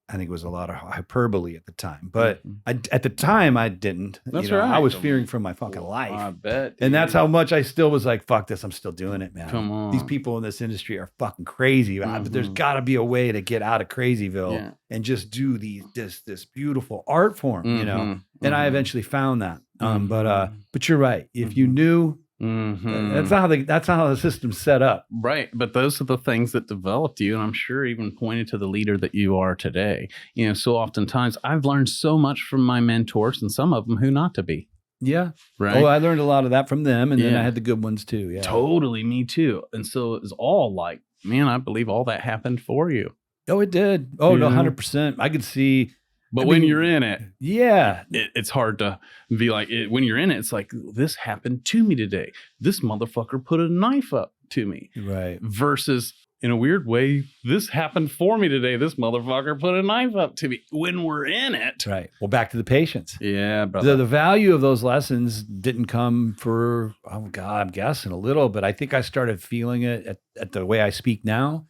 I think it was a lot of hyperbole at the time, but at the time I didn't. That's right. I was fearing for my fucking life. I bet. And that's how much I still was like, fuck this. I'm still doing it, man. Come on. These people in this industry are fucking crazy. But there's got to be a way to get out of Crazyville and just do this beautiful art form, you know? And I eventually found that. But you're right. If you knew, that's not how the system's set up. Right. But those are the things that developed you. And I'm sure even pointed to the leader that you are today. You know, so oftentimes I've learned so much from my mentors and some of them who not to be. Yeah. Right. Oh, I learned a lot of that from them. And then I had the good ones too. Yeah. Totally. Me too. And so it was all like, man, I believe all that happened for you. Oh, it did. Oh, no, 100%. I could see. But when you're in it, it's hard to be like, when you're in it, it's like, this happened to me today. This motherfucker put a knife up to me. Right. Versus, in a weird way, this happened for me today. This motherfucker put a knife up to me. When we're in it. Right. Well, back to the patience. Yeah, brother. The value of those lessons didn't come for, oh God, I'm guessing a little, but I think I started feeling it at the way I speak now,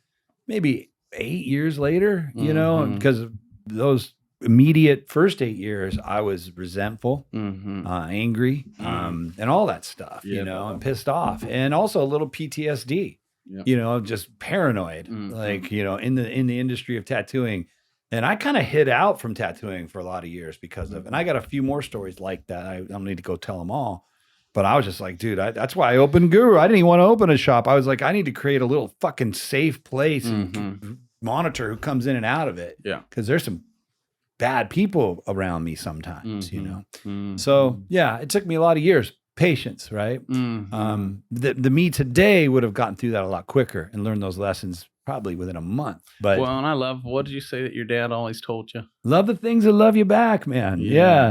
maybe 8 years later, you know, because those immediate first 8 years, I was resentful, angry, and all that stuff, you know, and pissed off, and also a little PTSD, you know, just paranoid, like, you know, in the industry of tattooing. And I kind of hid out from tattooing for a lot of years because of, and I got a few more stories like that. I don't need to go tell them all, but I was just like, dude, that's why I opened Guru. I didn't even want to open a shop. I was like, I need to create a little fucking safe place and monitor who comes in and out of it. Yeah. Because there's some bad people around me sometimes, you know? So yeah, it took me a lot of years, patience, right? The me today would have gotten through that a lot quicker and learned those lessons probably within a month. But well, and I love, what did you say that your dad always told you? Love the things that love you back, man.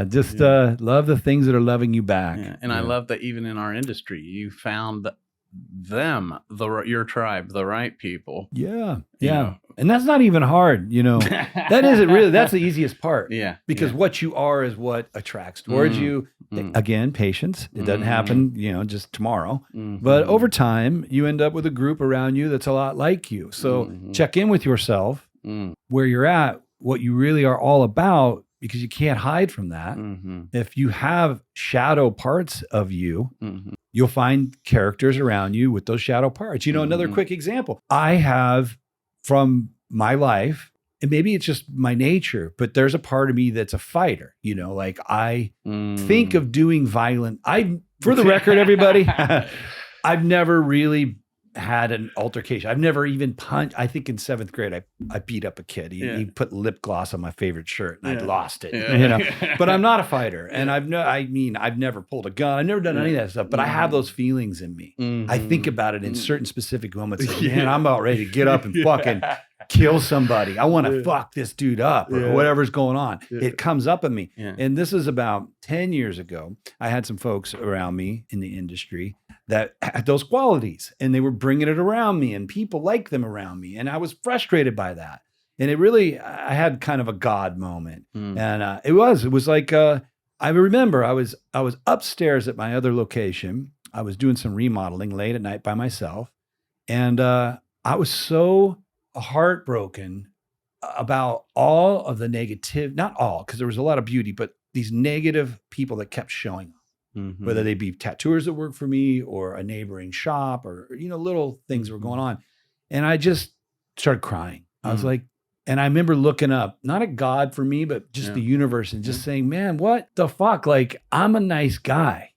Just love the things that are loving you back. Yeah. And I love that even in our industry, you found them, your tribe, the right people. Yeah. Know. And that's not even hard, you know. That isn't really, that's the easiest part. Yeah. Because what you are is what attracts towards you. Again, patience. It doesn't happen, you know, just tomorrow. But over time, you end up with a group around you that's a lot like you. So check in with yourself, where you're at, what you really are all about, because you can't hide from that. If you have shadow parts of you, you'll find characters around you with those shadow parts. You know, another quick example. I have, from my life and maybe it's just my nature, but there's a part of me that's a fighter, like I think of doing violent. For the record, everybody, I've never really had an altercation. I've never even punched. I think in 7th grade, I beat up a kid. He put lip gloss on my favorite shirt and I lost it, but I'm not a fighter. And I've never pulled a gun. I've never done any of that stuff, but I have those feelings in me. I think about it in certain specific moments. Like, man, I'm about ready to get up and fucking kill somebody. I want to fuck this dude up or whatever's going on. It comes up in me. And this is about 10 years ago. I had some folks around me in the industry that had those qualities and they were bringing it around me and people liked them around me. And I was frustrated by that. And I had kind of a God moment. And it was like, I remember I was upstairs at my other location. I was doing some remodeling late at night by myself. And I was so heartbroken about all of the negative, not all, because there was a lot of beauty, but these negative people that kept showing up. Whether they be tattooers that work for me or a neighboring shop or, little things were going on. And I just started crying. I was like, and I remember looking up, not at God for me, but just the universe and just saying, man, what the fuck? Like, I'm a nice guy.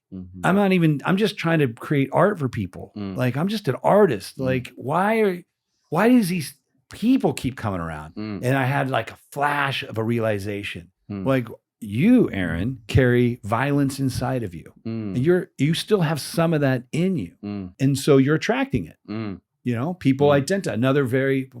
I'm just trying to create art for people. Like, I'm just an artist. Like, why does these people keep coming around? And I had like a flash of a realization, like, you, Aaron, carry violence inside of you. And you still have some of that in you. And so you're attracting it. People identify. Another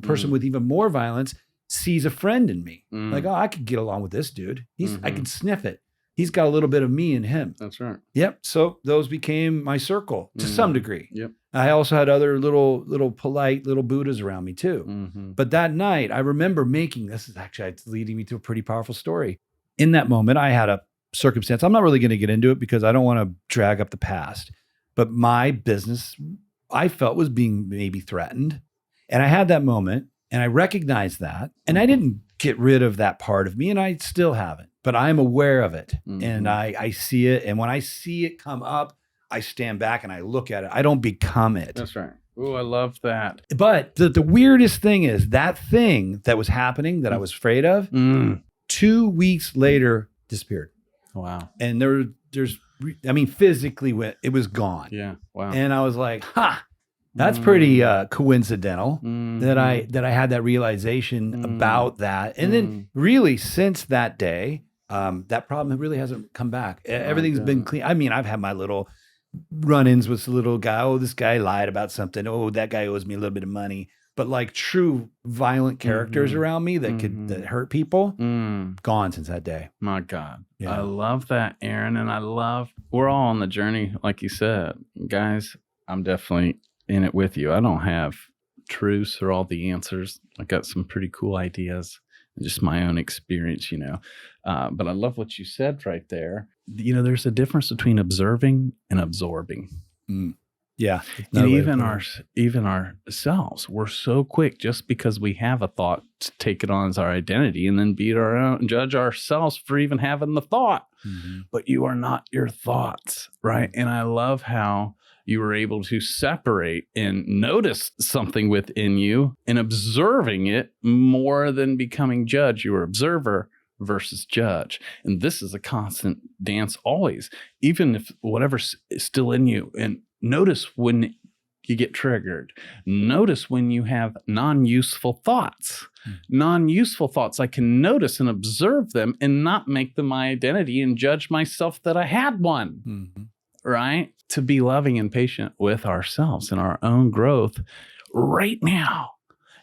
person with even more violence sees a friend in me. Like, oh, I could get along with this dude. I can sniff it. He's got a little bit of me in him. That's right. Yep. So those became my circle to some degree. Yep. I also had other little polite little Buddhas around me too. But that night I remember this is actually leading me to a pretty powerful story. In that moment, I had a circumstance. I'm not really going to get into it because I don't want to drag up the past, but my business I felt was being maybe threatened. And I had that moment and I recognized that. And I didn't get rid of that part of me and I still haven't, but I'm aware of it and I see it. And when I see it come up, I stand back and I look at it. I don't become it. That's right. Oh, I love that. But the weirdest thing is that thing that was happening that I was afraid of, 2 weeks later disappeared. Wow. And physically it was gone. Yeah. Wow. And I was like, that's pretty coincidental that I had that realization about that. And then really since that day, that problem really hasn't come back. Everything's been clean. I mean, I've had my little run-ins with the little guy. Oh, this guy lied about something. Oh, that guy owes me a little bit of money. But like true violent characters around me that hurt people, gone since that day. My God. Yeah. I love that, Aaron. And we're all on the journey, like you said. Guys, I'm definitely in it with you. I don't have truths or all the answers. I got some pretty cool ideas, just my own experience, But I love what you said right there. There's a difference between observing and absorbing. Yeah. And even ourselves, we're so quick just because we have a thought to take it on as our identity and then beat our own and judge ourselves for even having the thought. But you are not your thoughts, right? And I love how you were able to separate and notice something within you and observing it more than becoming judge. You were observer versus judge. And this is a constant dance always, even if whatever's still in you. And notice when you get triggered. Notice when you have non-useful thoughts. Non-useful thoughts, I can notice and observe them and not make them my identity and judge myself that I had one. Right? To be loving and patient with ourselves and our own growth right now,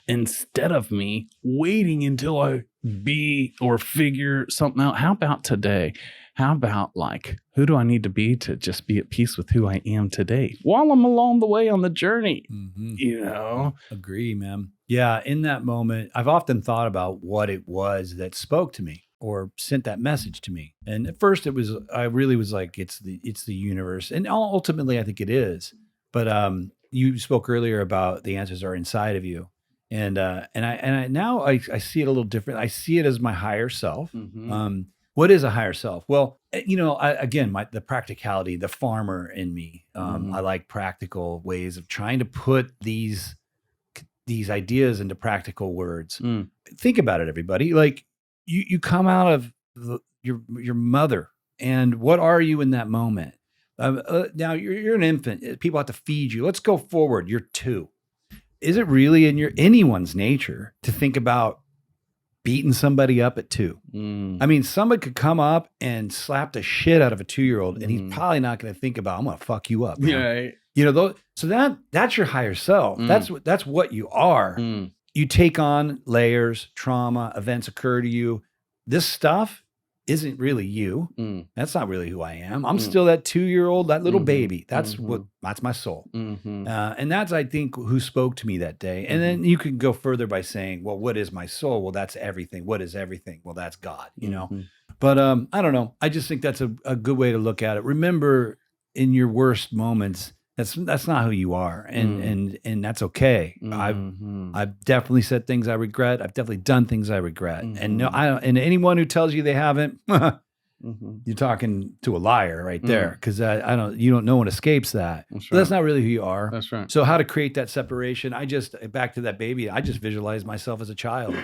instead of me waiting until I be or figure something out. How about today? How about who do I need to be to just be at peace with who I am today while I'm along the way on the journey? Agree, man. Yeah. In that moment, I've often thought about what it was that spoke to me or sent that message to me. And at first I really was like, it's the universe. And ultimately I think it is, but, you spoke earlier about the answers are inside of you. And I now I see it a little different. I see it as my higher self. What is a higher self? Well, the practicality, the farmer in me. I like practical ways of trying to put these these ideas into practical words. Think about it, everybody. Like you come out of your mother, and what are you in that moment? Now you're an infant. People have to feed you. Let's go forward. You're 2. Is it really in anyone's nature to think about beating somebody up at 2? I mean, somebody could come up and slap the shit out of a 2-year-old, and he's probably not going to think about, I'm going to fuck you up. Yeah. You know, so that's your higher self. That's what you are. You take on layers, trauma, events occur to you. This stuff isn't really you. That's not really who I am. I'm still that 2-year-old, that little baby. That's that's my soul. And that's, I think, who spoke to me that day. And then you can go further by saying, well, what is my soul? Well, that's everything. What is everything? Well, that's God, you know? But I don't know. I just think that's a good way to look at it. Remember, in your worst moments, that's not who you are, and that's okay. I've definitely said things I regret. I've definitely done things I regret, and no, and anyone who tells you they haven't, you're talking to a liar right there, because you don't. No one escapes that. That's not really who you are. That's right. So how to create that separation? Back to that baby. I just visualize myself as a child.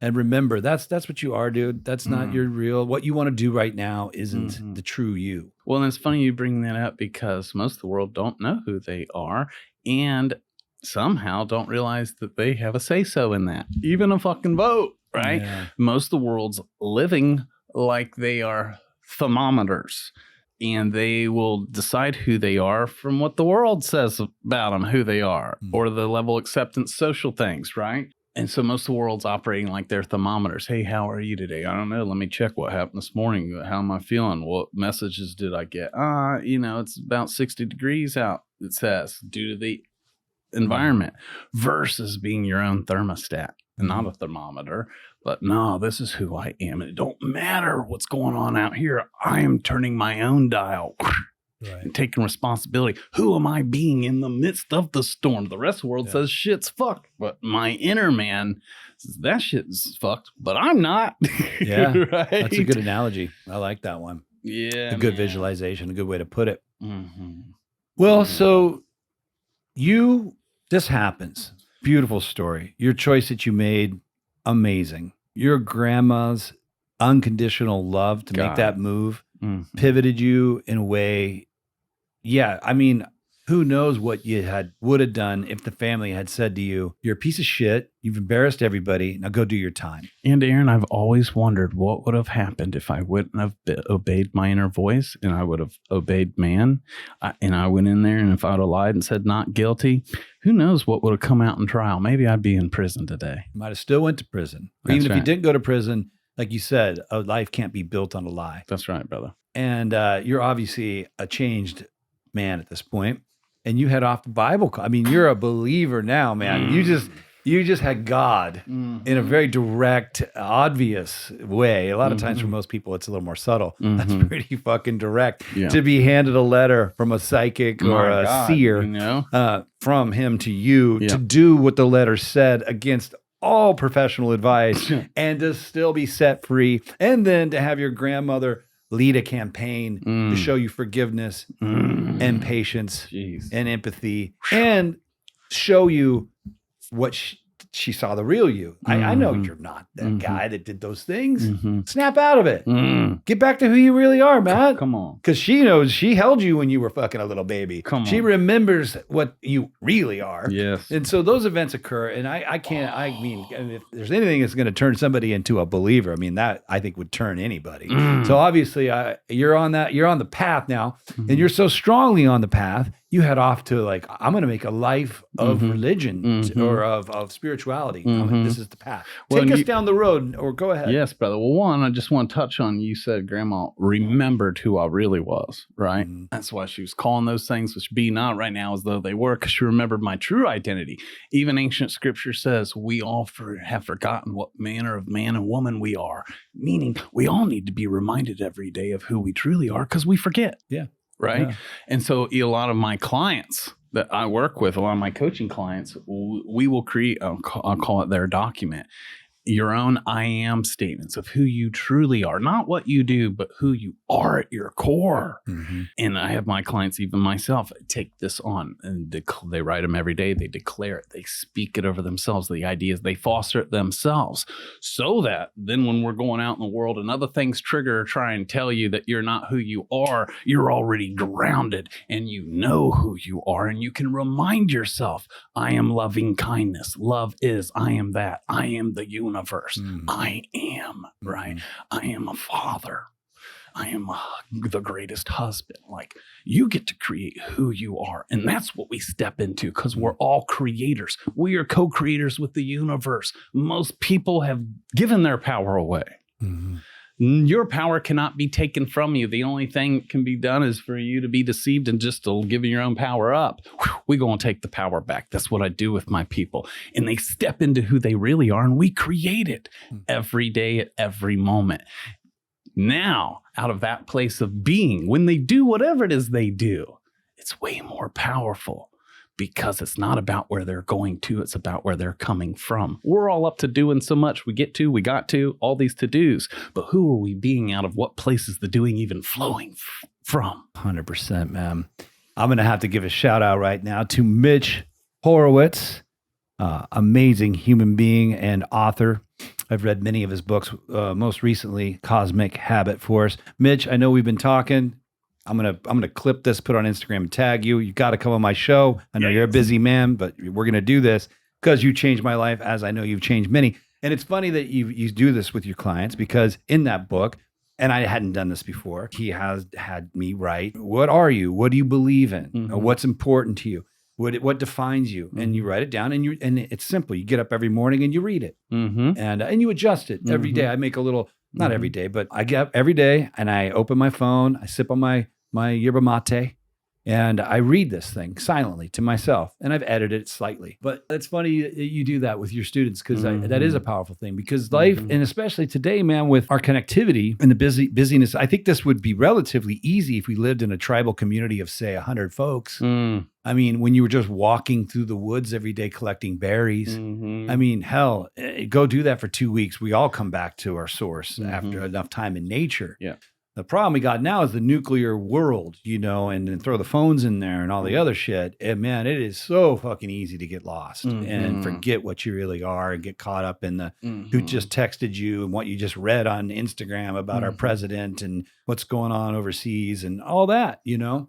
And remember, that's what you are, dude. That's not your real. What you want to do right now isn't the true you. Well, and it's funny you bring that up, because most of the world don't know who they are, and somehow don't realize that they have a say-so in that. Even a fucking vote, right? Yeah. Most of the world's living like they are thermometers, and they will decide who they are from what the world says about them, who they are, or the level of acceptance, social things, right? And so most of the world's operating like they're thermometers. Hey, how are you today? I don't know. Let me check what happened this morning. How am I feeling? What messages did I get? It's about 60 degrees out, it says, due to the environment, versus being your own thermostat and not a thermometer. But no, this is who I am. And it don't matter what's going on out here. I am turning my own dial. Right. And taking responsibility. Who am I being in the midst of the storm? The rest of the world says shit's fucked, but my inner man says that shit's fucked, but I'm not. Yeah, right? That's a good analogy. I like that one. Yeah, a good visualization, a good way to put it. Well, so this happens. Beautiful story. Your choice that you made, amazing. Your grandma's unconditional love to make that move pivoted you in a way. Yeah, I mean, who knows what you would have done if the family had said to you, you're a piece of shit, you've embarrassed everybody, now go do your time. And Aaron, I've always wondered what would have happened if I wouldn't have obeyed my inner voice, and I would have obeyed man, and I went in there, and if I would have lied and said not guilty, who knows what would have come out in trial? Maybe I'd be in prison today. You might have still went to prison. Even if you didn't go to prison, like you said, a life can't be built on a lie. That's right, brother. And you're obviously a changed man at this point, and you head off to Bible. I mean, you're a believer now, man. You just had God in a very direct, obvious way. A lot of times for most people, it's a little more subtle. That's pretty fucking direct. Yeah. To be handed a letter from a psychic or a seer, from him to you, to do what the letter said against all professional advice, and to still be set free, and then to have your grandmother lead a campaign to show you forgiveness and patience and empathy, and show you what she saw the real you. I know you're not that guy that did those things. Snap out of it. Get back to who you really are, Matt. Come on. Because she knows she held you when you were fucking a little baby. She remembers what you really are. Yes. And so those events occur, and I mean, if there's anything that's going to turn somebody into a believer, I mean, that I think would turn anybody. So obviously you're on the path now, and you're so strongly on the path, you head off to like, I'm going to make a life of religion or of spirituality. This is the path. Take us down the road, or go ahead. Yes, brother. Well, one, I just want to touch on, you said Grandma remembered who I really was, right? That's why she was calling those things which be not right now as though they were, because she remembered my true identity. Even ancient scripture says we all have forgotten what manner of man and woman we are, meaning we all need to be reminded every day of who we truly are, because we forget. Yeah. Right. Yeah. And so a lot of my clients that I work with, a lot of my coaching clients, we will create, I'll call it their document. your own I am statements of who you truly are, not what you do, but who you are at your core. And I have my clients, even myself, take this on and they write them every day. They declare it. They speak it over themselves. The idea is they foster it themselves so that then when we're going out in the world and other things trigger or try and tell you that you're not who you are, you're already grounded and you know who you are. And you can remind yourself, I am loving kindness. Love is, I am that. I am the universe. I am, right? I am a father. I am the greatest husband. Like, you get to create who you are. And that's what we step into because we're all creators. We are co-creators with the universe. Most people have given their power away. Your power cannot be taken from you. The only thing that can be done is for you to be deceived and just to give your own power up. We're going to take the power back. That's what I do with my people. And they step into who they really are, and we create it every day at every moment. Now, out of that place of being, when they do whatever it is they do, it's way more powerful. Because it's not about where they're going to, it's about where they're coming from. We're all up to doing so much. We got to, all these to-dos. But who are we being out of? What place is the doing even flowing from? 100%, man. I'm going to have to give a shout out right now to Mitch Horowitz, amazing human being and author. I've read many of his books, most recently Cosmic Habit Force. Mitch, I know we've been talking. I'm gonna clip this, put it on Instagram, and tag you. You got to come on my show. I know you're a busy man, but we're gonna do this because you changed my life, as I know you've changed many. And it's funny that you do this with your clients because in that book, and I hadn't done this before, he has had me write, what are you? What do you believe in? What's important to you? What defines you? And you write it down, and it's simple. You get up every morning and you read it, and you adjust it every day. I make a little, not every day, but I get up every day and I open my phone, I sip on my yerba mate, and I read this thing silently to myself, and I've edited it slightly. But it's funny that you do that with your students because that is a powerful thing because life, and especially today, man, with our connectivity and the busyness, I think this would be relatively easy if we lived in a tribal community of, say, 100 folks. I mean, when you were just walking through the woods every day collecting berries, I mean, hell, go do that for 2 weeks. We all come back to our source after enough time in nature. Yeah. The problem we got now is the nuclear world, and throw the phones in there and all the other shit. And man, it is so fucking easy to get lost and forget what you really are and get caught up in the who just texted you and what you just read on Instagram about our president and what's going on overseas and all that,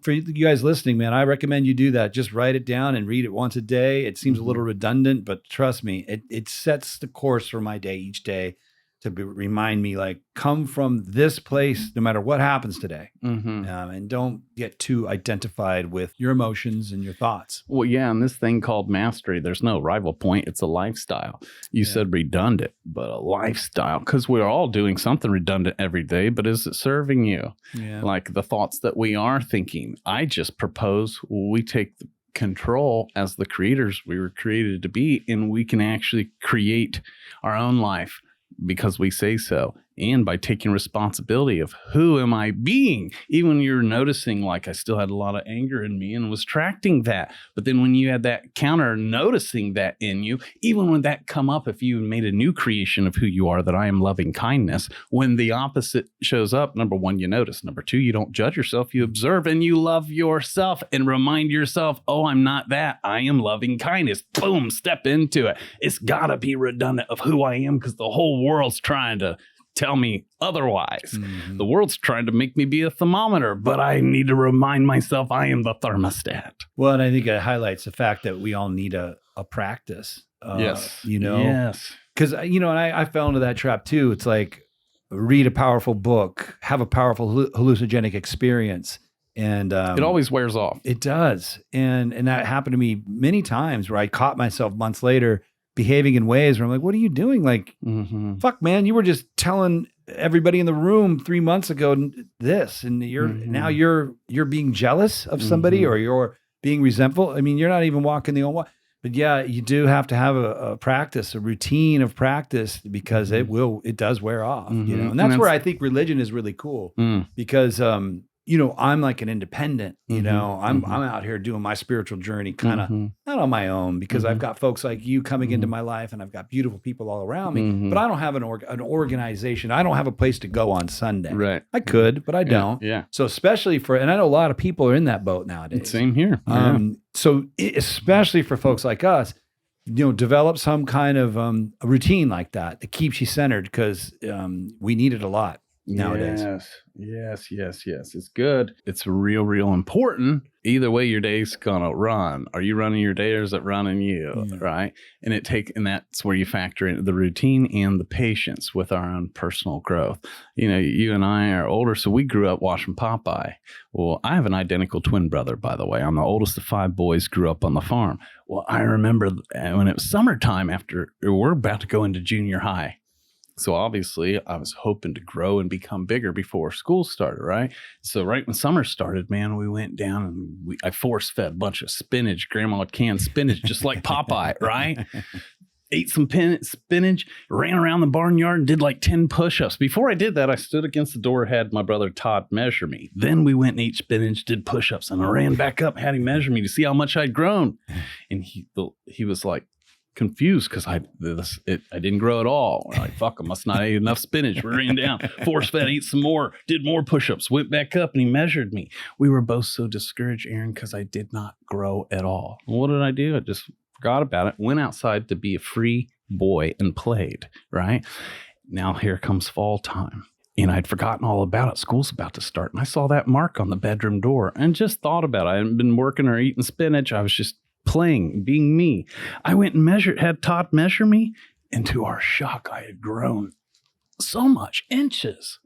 For you guys listening, man, I recommend you do that. Just write it down and read it once a day. It seems a little redundant, but trust me, it sets the course for my day each day. To remind me, like, come from this place no matter what happens today. And don't get too identified with your emotions and your thoughts. Well, yeah, and this thing called mastery, there's no rival point. It's a lifestyle. You said redundant, but a lifestyle, because we're all doing something redundant every day, but is it serving you? Yeah. Like the thoughts that we are thinking. I just propose we take the control as the creators we were created to be, and we can actually create our own life. Because we say so, and by taking responsibility of who am I being, even when you're noticing, like, I still had a lot of anger in me and was tracking that. But then when you had that counter noticing that in you, even when that come up, if you made a new creation of who you are, that I am loving kindness, when the opposite shows up, number one, you notice. Number two, you don't judge yourself. You observe and you love yourself and remind yourself, oh, I'm not that. I am loving kindness. Boom, step into it. It's got to be redundant of who I am because the whole world's trying to tell me otherwise. The world's trying to make me be a thermometer, but I need to remind myself I am the thermostat. Well, and I think it highlights the fact that we all need a practice. Yes. Yes. Because, and I fell into that trap too. It's like, read a powerful book, have a powerful hallucinogenic experience. And it always wears off. It does. And that happened to me many times where I caught myself months later behaving in ways where I'm like, what are you doing? Like, fuck, man, you were just telling everybody in the room 3 months ago this, and now you're being jealous of somebody or you're being resentful. I mean, you're not even walking the own walk. But yeah, you do have to have a practice, a routine of practice, because it does wear off, and that's where I think religion is really cool because I'm like an independent, I'm out here doing my spiritual journey kind of not on my own because I've got folks like you coming into my life and I've got beautiful people all around me, but I don't have an organization. I don't have a place to go on Sunday. Right. I could, but I don't. Yeah. So especially and I know a lot of people are in that boat nowadays. Same here. So especially for folks like us, develop some kind of a routine like that keeps you centered because we need it a lot nowadays. Yes. It's good. It's real important. Either way, your day's gonna run. Are you running your day or is it running you? Yeah. Right. And that's where you factor in the routine and the patience with our own personal growth. You and I are older, so we grew up watching Popeye. Well, I have an identical twin brother, by the way. I'm the oldest of 5 boys, grew up on the farm. Well, I remember when it was summertime after we're about to go into junior high. So obviously I was hoping to grow and become bigger before school started, right? So right when summer started, man, we went down and I force fed a bunch of spinach, grandma canned spinach, just like Popeye, right? Ate some spinach, ran around the barnyard and did like 10 push-ups. Before I did that, I stood against the door, had my brother Todd measure me. Then we went and ate spinach, did push-ups, and I ran back up, had him measure me to see how much I'd grown. And he was like, confused because I didn't grow at all. We're like, fuck, I must not eat enough spinach. We ran down, force fed, ate some more, did more push-ups, went back up, and he measured me. We were both so discouraged, Aaron, because I did not grow at all. And what did I do? I just forgot about it, went outside to be a free boy and played, right? Now here comes fall time. And I'd forgotten all about it. School's about to start. And I saw that mark on the bedroom door and just thought about it. I hadn't been working or eating spinach. I was just playing, being me. I went and had Todd measure me, and to our shock, I had grown so much, inches.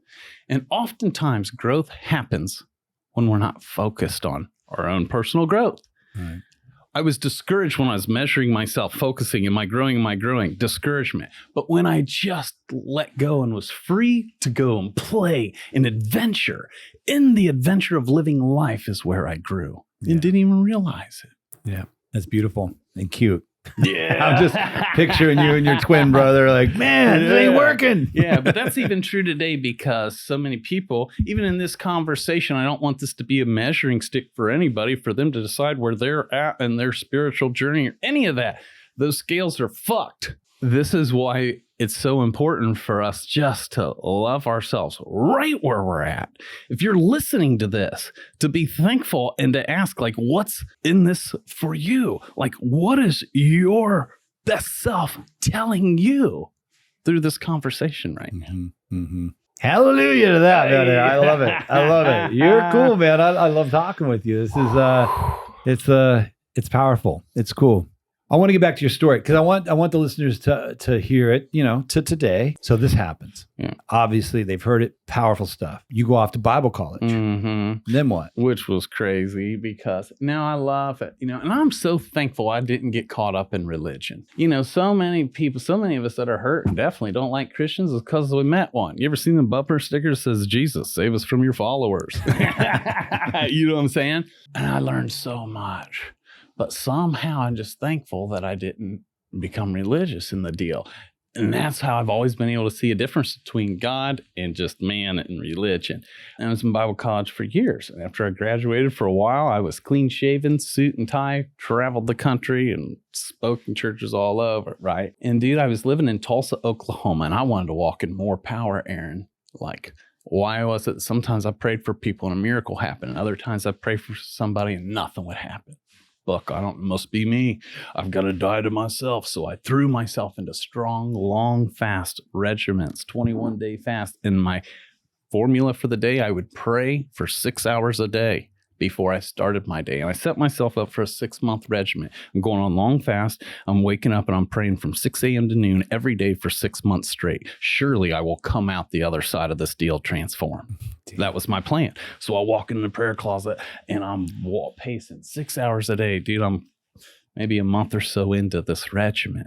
And oftentimes growth happens when we're not focused on our own personal growth. Right. I was discouraged when I was measuring myself, focusing, am I growing? Discouragement. But when I just let go and was free to go and play and adventure, in the adventure of living life is where I grew and didn't even realize it. Yeah. That's beautiful and cute. Yeah. I'm just picturing you and your twin brother like, man, it ain't working. Yeah, but that's even true today because so many people, even in this conversation, I don't want this to be a measuring stick for anybody, for them to decide where they're at in their spiritual journey or any of that. Those scales are fucked. This is why it's so important for us just to love ourselves right where we're at. If you're listening to this, to be thankful and to ask, like, what's in this for you? Like, what is your best self telling you through this conversation right now? Hallelujah to that, man. I love it. I love it. You're cool, man. I love talking with you. This is it's powerful. It's cool. I want to get back to your story because I want the listeners to hear it, to today. So this happens. Yeah. Obviously, they've heard it. Powerful stuff. You go off to Bible college. Mm-hmm. Then what? Which was crazy because now I love it, and I'm so thankful I didn't get caught up in religion. So many people, so many of us that are hurt and definitely don't like Christians is because we met one. You ever seen the bumper sticker that says, Jesus, save us from your followers? You know what I'm saying? And I learned so much. But somehow I'm just thankful that I didn't become religious in the deal. And that's how I've always been able to see a difference between God and just man and religion. And I was in Bible college for years. And after I graduated for a while, I was clean shaven, suit and tie, traveled the country and spoke in churches all over, right? And dude, I was living in Tulsa, Oklahoma, and I wanted to walk in more power, Aaron. Like, why was it sometimes I prayed for people and a miracle happened, and other times I prayed for somebody and nothing would happen? Look, must be me. I've got to die to myself. So I threw myself into strong, long fast regimens, 21-day fast. And my formula for the day, I would pray for 6 hours a day before I started my day. And I set myself up for a 6-month regimen. I'm going on long fast. I'm waking up and I'm praying from 6 a.m. to noon every day for 6 months straight. Surely I will come out the other side of this deal transformed. That was my plan. So I walk in the prayer closet and I'm pacing 6 hours a day. Dude, I'm maybe a month or so into this regimen.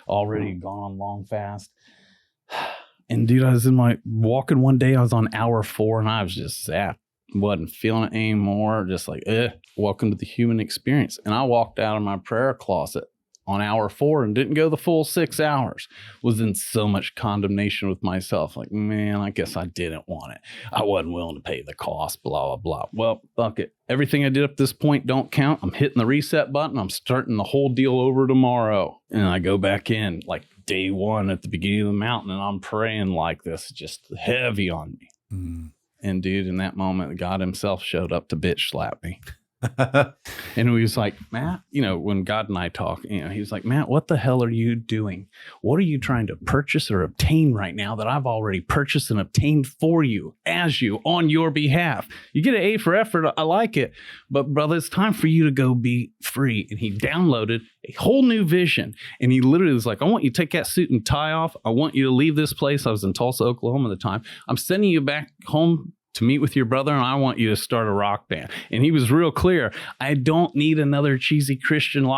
Already gone on long fast. And dude, I was walking one day, I was on hour 4 and I was just zapped. Wasn't feeling it anymore. Just like, welcome to the human experience. And I walked out of my prayer closet on hour 4 and didn't go the full 6 hours. Was in so much condemnation with myself. Like, man, I guess I didn't want it. I wasn't willing to pay the cost, blah, blah, blah. Well, fuck it. Everything I did up this point don't count. I'm hitting the reset button. I'm starting the whole deal over tomorrow. And I go back in like day 1 at the beginning of the mountain, and I'm praying like this, just heavy on me. And dude, in that moment, God himself showed up to bitch slap me. And he was like, Matt, you know, when God and I talk, you know, he's like, Matt, what the hell are you doing? What are you trying to purchase or obtain right now that I've already purchased and obtained for you, as you, on your behalf? You get an A for effort. I like it. But brother, it's time for you to go be free. And he downloaded a whole new vision. And he literally was like, I want you to take that suit and tie off. I want you to leave this place. I was in Tulsa, Oklahoma at the time. I'm sending you back home to meet with your brother, and I want you to start a rock band. And he was real clear. I don't need another cheesy Christian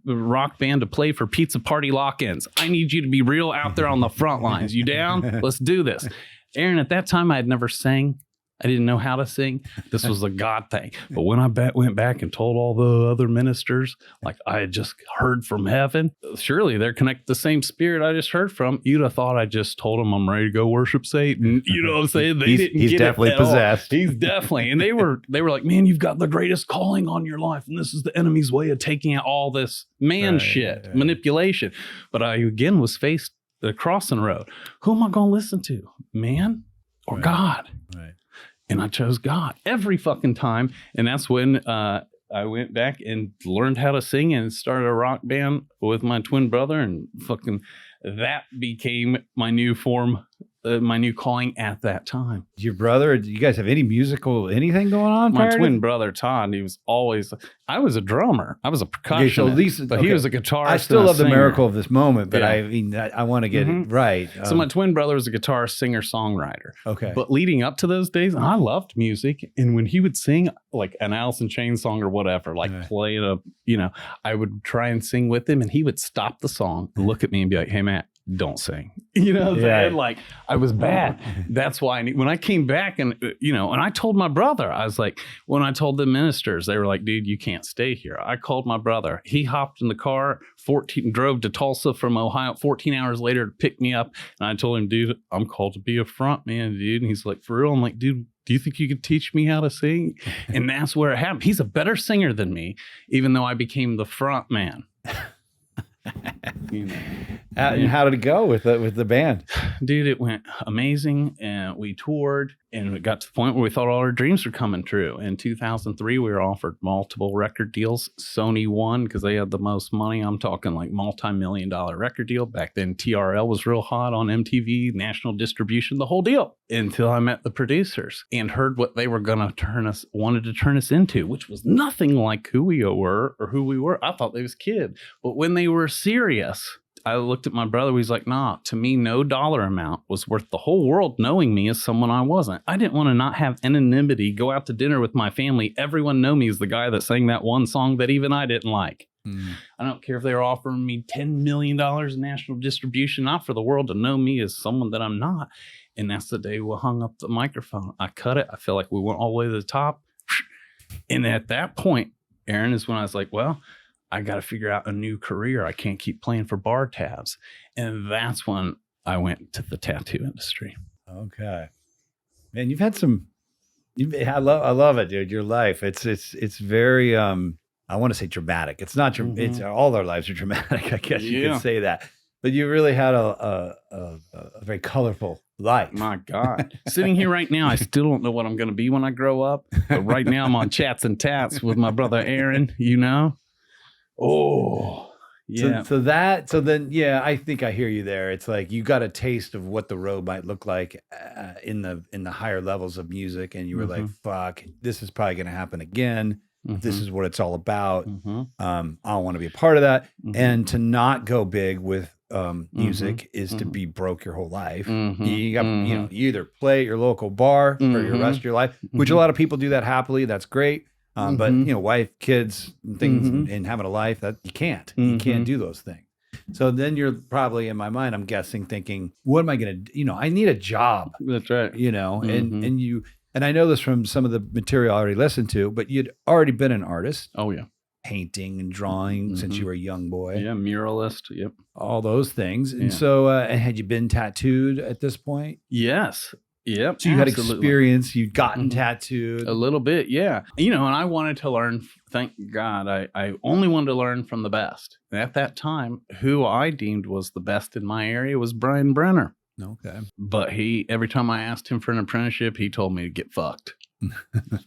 rock band to play for pizza party lock-ins. I need you to be real out there on the front lines. You down? Let's do this. Aaron, at that time, I had never sang. I didn't know how to sing. This was a God thing. But when I went back and told all the other ministers, like I had just heard from heaven, surely they're connected to the same spirit I just heard from. You'd have thought I just told them I'm ready to go worship Satan. You know what I'm saying? He's definitely possessed. He's definitely. And they were like, man, you've got the greatest calling on your life. And this is the enemy's way of taking out all this shit, manipulation. But I, again, was faced the crossing road. Who am I going to listen to? Man or God? Right. And I chose God every fucking time. And that's when I went back and learned how to sing and started a rock band with my twin brother. And fucking that became my new form, my new calling at that time. Your brother, do you guys have any musical anything going on? My twin brother, Todd, he was always, I was a drummer. I was a percussionist, but he was a guitarist. I still love the singer. miracle of this moment, but I mean, I want to get it right. So my twin brother was a guitarist, singer, songwriter. Okay. But leading up to those days, I loved music. And when he would sing like an Alice in Chains song or whatever, like play it, you know, I would try and sing with him, and he would stop the song and look at me and be like, hey, Matt, don't sing. You know what I'm saying? Like, I was bad. That's why when I came back and, you know, and I told my brother, I was like, when I told the ministers, they were like, dude, you can't stay here. I called my brother. He hopped in the car, drove to Tulsa from Ohio 14 hours later to pick me up. And I told him, dude, I'm called to be a front man, dude. And he's like, for real? I'm like, dude, do you think you could teach me how to sing? And that's where it happened. He's a better singer than me, even though I became the front man. You know. And how did it go with the band? Dude, it went amazing, and we toured, and it got to the point where we thought all our dreams were coming true. In 2003, we were offered multiple record deals. Sony won because they had the most money. I'm talking like multi-million-dollar record deal. Back then, TRL was real hot on MTV, national distribution, the whole deal. Until I met the producers and heard what they were going to wanted to turn us into, which was nothing like who we were or who we were. I thought they was kids. But when they were serious, I looked at my brother. He's like, nah, to me, no dollar amount was worth the whole world knowing me as someone I wasn't. I didn't want to not have anonymity, go out to dinner with my family. Everyone know me as the guy that sang that one song that even I didn't like. I don't care if they were offering me $10 million in national distribution, not for the world to know me as someone that I'm not. And that's the day we hung up the microphone. I cut it. I felt like we went all the way to the top. And at that point, Aaron, is when I was like, well, I got to figure out a new career. I can't keep playing for bar tabs. And that's when I went to the tattoo industry. Okay. Man, you've had I love it, dude. Your life. It's very, I want to say dramatic. It's not, it's all our lives are dramatic. I guess you could say that, but you really had a very colorful life. My God. Sitting here right now, I still don't know what I'm going to be when I grow up. But right now I'm on Chats and Tats with my brother, Aaron, you know? Oh, yeah. So then, I think I hear you there. It's like you got a taste of what the road might look like in the higher levels of music, and you were like, "Fuck, this is probably going to happen again. This is what it's all about. I don't want to be a part of that." And to not go big with music is to be broke your whole life. You got, you either play at your local bar for your rest of your life, which a lot of people do that happily. That's great. But wife, kids, and things, and having a life, that you can't do those things. So then you're probably, in my mind, I'm guessing, thinking, what am I going to, I need a job. That's right. And I know this from some of the material I already listened to, but you'd already been an artist. Oh yeah. painting and drawing since you were a young boy. Yeah, muralist. Yep. All those things. And Yeah. so, had you been tattooed at this point? Yes. Yep. So you had absolutely. experience, you'd gotten Mhm. tattooed. A little bit, yeah. And I wanted to learn. Thank God, I only wanted to learn from the best. And at that time, who I deemed was the best in my area was Brian Brenner. Okay. But every time I asked him for an apprenticeship, he told me to get fucked.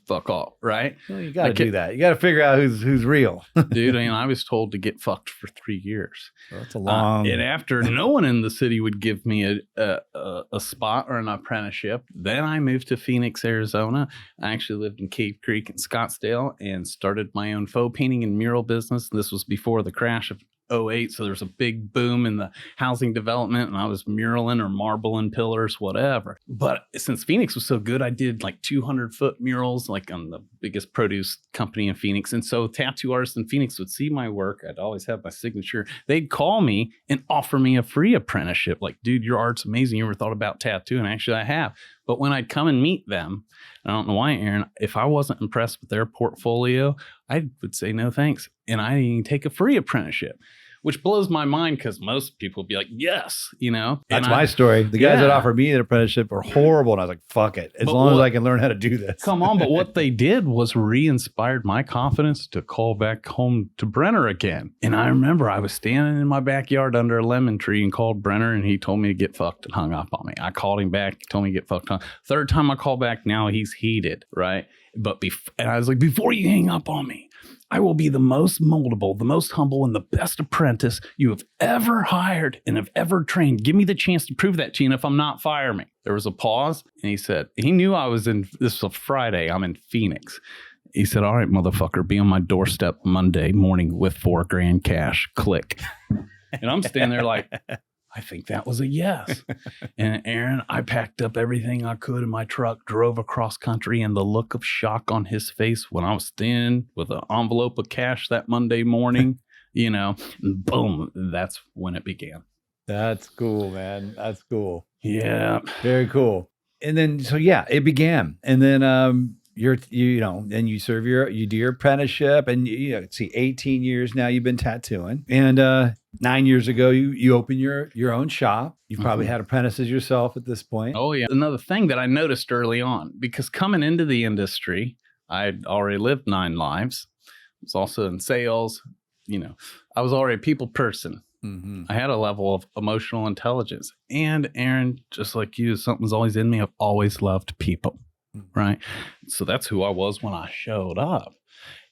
Fuck off, right? Well, you got to do that. You got to figure out who's real. Dude, and I was told to get fucked for 3 years. Well, that's a long. And after no one in the city would give me a spot or an apprenticeship, then I moved to Phoenix, Arizona. I actually lived in Cave Creek and Scottsdale and started my own faux painting and mural business. This was before the crash of 2008, so there was a big boom in the housing development, and I was muraling or marbling pillars, whatever. But since Phoenix was so good, I did like 200-foot murals, like on the biggest produce company in Phoenix. And so tattoo artists in Phoenix would see my work. I'd always have my signature. They'd call me and offer me a free apprenticeship. Like, dude, your art's amazing. You ever thought about tattooing? Actually, I have. But when I'd come and meet them, I don't know why, Aaron, if I wasn't impressed with their portfolio, I would say no thanks. And I didn't even take a free apprenticeship, which blows my mind because most people would be like, yes, That's my story. The guys that offered me an apprenticeship were horrible. And I was like, fuck it. As long as I can learn how to do this. Come on. But what they did was re-inspired my confidence to call back home to Brenner again. And I remember I was standing in my backyard under a lemon tree and called Brenner, and he told me to get fucked and hung up on me. I called him back, told me to get fucked on. Third time I call back, now he's heated, right? But and I was like, before you hang up on me, I will be the most moldable, the most humble, and the best apprentice you have ever hired and have ever trained. Give me the chance to prove that to you. And if I'm not, fire me. There was a pause, and he said, he knew I was this was a Friday. I'm in Phoenix. He said, all right, motherfucker, be on my doorstep Monday morning with $4,000 cash. Click. And I'm standing there like, I think that was a yes. And Aaron, I packed up everything I could in my truck, drove across country, and the look of shock on his face when I was standing with an envelope of cash that Monday morning, and boom, that's when it began. That's cool, man. That's cool. Yeah. Very cool. And then, so yeah, it began. And then, then you you do your apprenticeship, and 18 years now you've been tattooing. And 9 years ago, you opened your own shop. You've probably had apprentices yourself at this point. Oh, yeah. Another thing that I noticed early on, because coming into the industry, I'd already lived 9 lives. I was also in sales. I was already a people person. Mm-hmm. I had a level of emotional intelligence. And Aaron, just like you, something's always in me. I've always loved people. Right. So that's who I was when I showed up.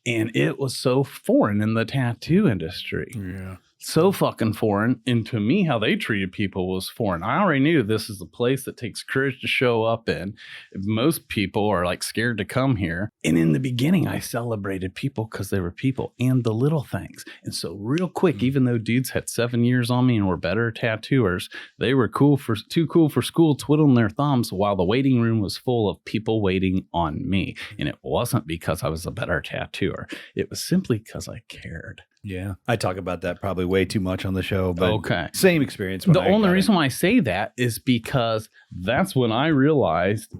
And it was so foreign in the tattoo industry. Yeah. So fucking foreign. And to me, how they treated people was foreign. I already knew this is a place that takes courage to show up in. Most people are like scared to come here. And in the beginning, I celebrated people because they were people and the little things. And so real quick, even though dudes had 7 years on me and were better tattooers, they were too cool for school, twiddling their thumbs while the waiting room was full of people waiting on me. And it wasn't because I was a better tattooer. It was simply because I cared. Yeah. I talk about that probably way too much on the show, but okay. Same experience. The only reason why I say that is because that's when I realized,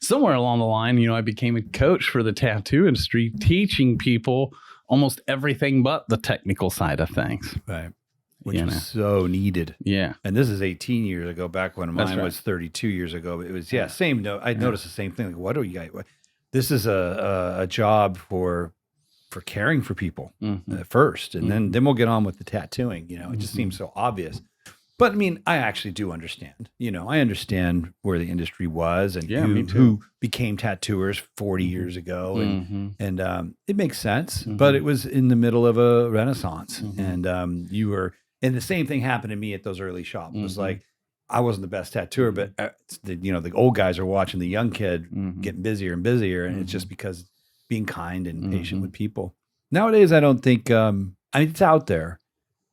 somewhere along the line, I became a coach for the tattoo industry, teaching people almost everything but the technical side of things. Right. Which was so needed. Yeah. And this is 18 years ago, back when mine was 32 years ago. It was, same note. I noticed the same thing. Like, what do you guys, this is a job for caring for people first, and then we'll get on with the tattooing. It just seems so obvious. But I mean, I actually do understand. I understand where the industry was and who became tattooers 40 years ago, and it makes sense. But it was in the middle of a renaissance, and you were. And the same thing happened to me at those early shops. It was like I wasn't the best tattooer, but the old guys are watching the young kid getting busier and busier, and it's just because being kind and patient with people. Nowadays, I don't think, it's out there.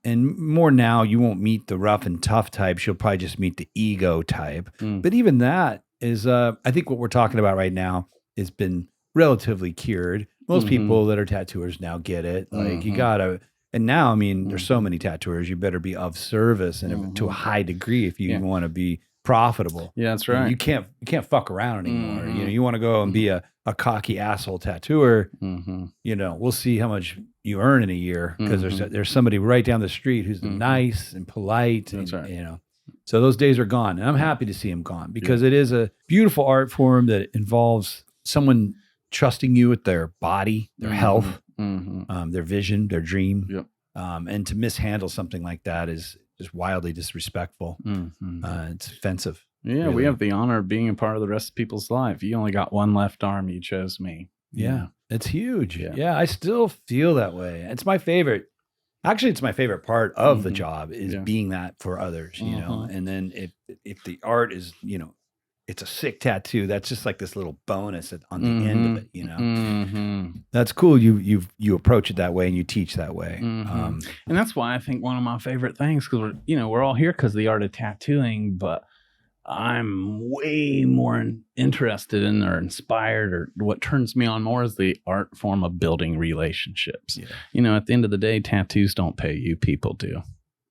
And more now, you won't meet the rough and tough types. You'll probably just meet the ego type. But even that is, I think what we're talking about right now has been relatively cured. Most people that are tattooers now get it. Like you gotta, and now, there's so many tattooers, you better be of service and to a high degree if you want to be profitable. Yeah, that's You know, right. you can't fuck around anymore. Mhm. You know, you want to go and be a cocky asshole tattooer. Mm-hmm. You know, we'll see how much you earn in a year because Mhm. there's somebody right down the street who's Mhm. nice and polite. That's and, right. You know, so those days are gone, and I'm happy to see them gone because it is a beautiful art form that involves someone trusting you with their body, their health, their vision, their dream. Yep. And to mishandle something like that is just wildly disrespectful. It's offensive. Yeah, really. we have the honor of being a part of the rest of people's life. You only got one left arm. You chose me. Yeah, it's huge. Yeah. Yeah, I still feel that way. It's my favorite. Actually, it's my favorite part of the Mhm. job is Yeah. being that for others, you know. Mhm. And then if the art is, you know, it's a sick tattoo, that's just like this little bonus on the end of it, you know. Mhm. That's cool. You approach it that way and you teach that way. Mhm. And that's why I think one of my favorite things, because we're all here because of the art of tattooing, but I'm way more interested in or inspired, or what turns me on more is the art form of building relationships. Yeah. You know, at the end of the day, tattoos don't pay you, people do.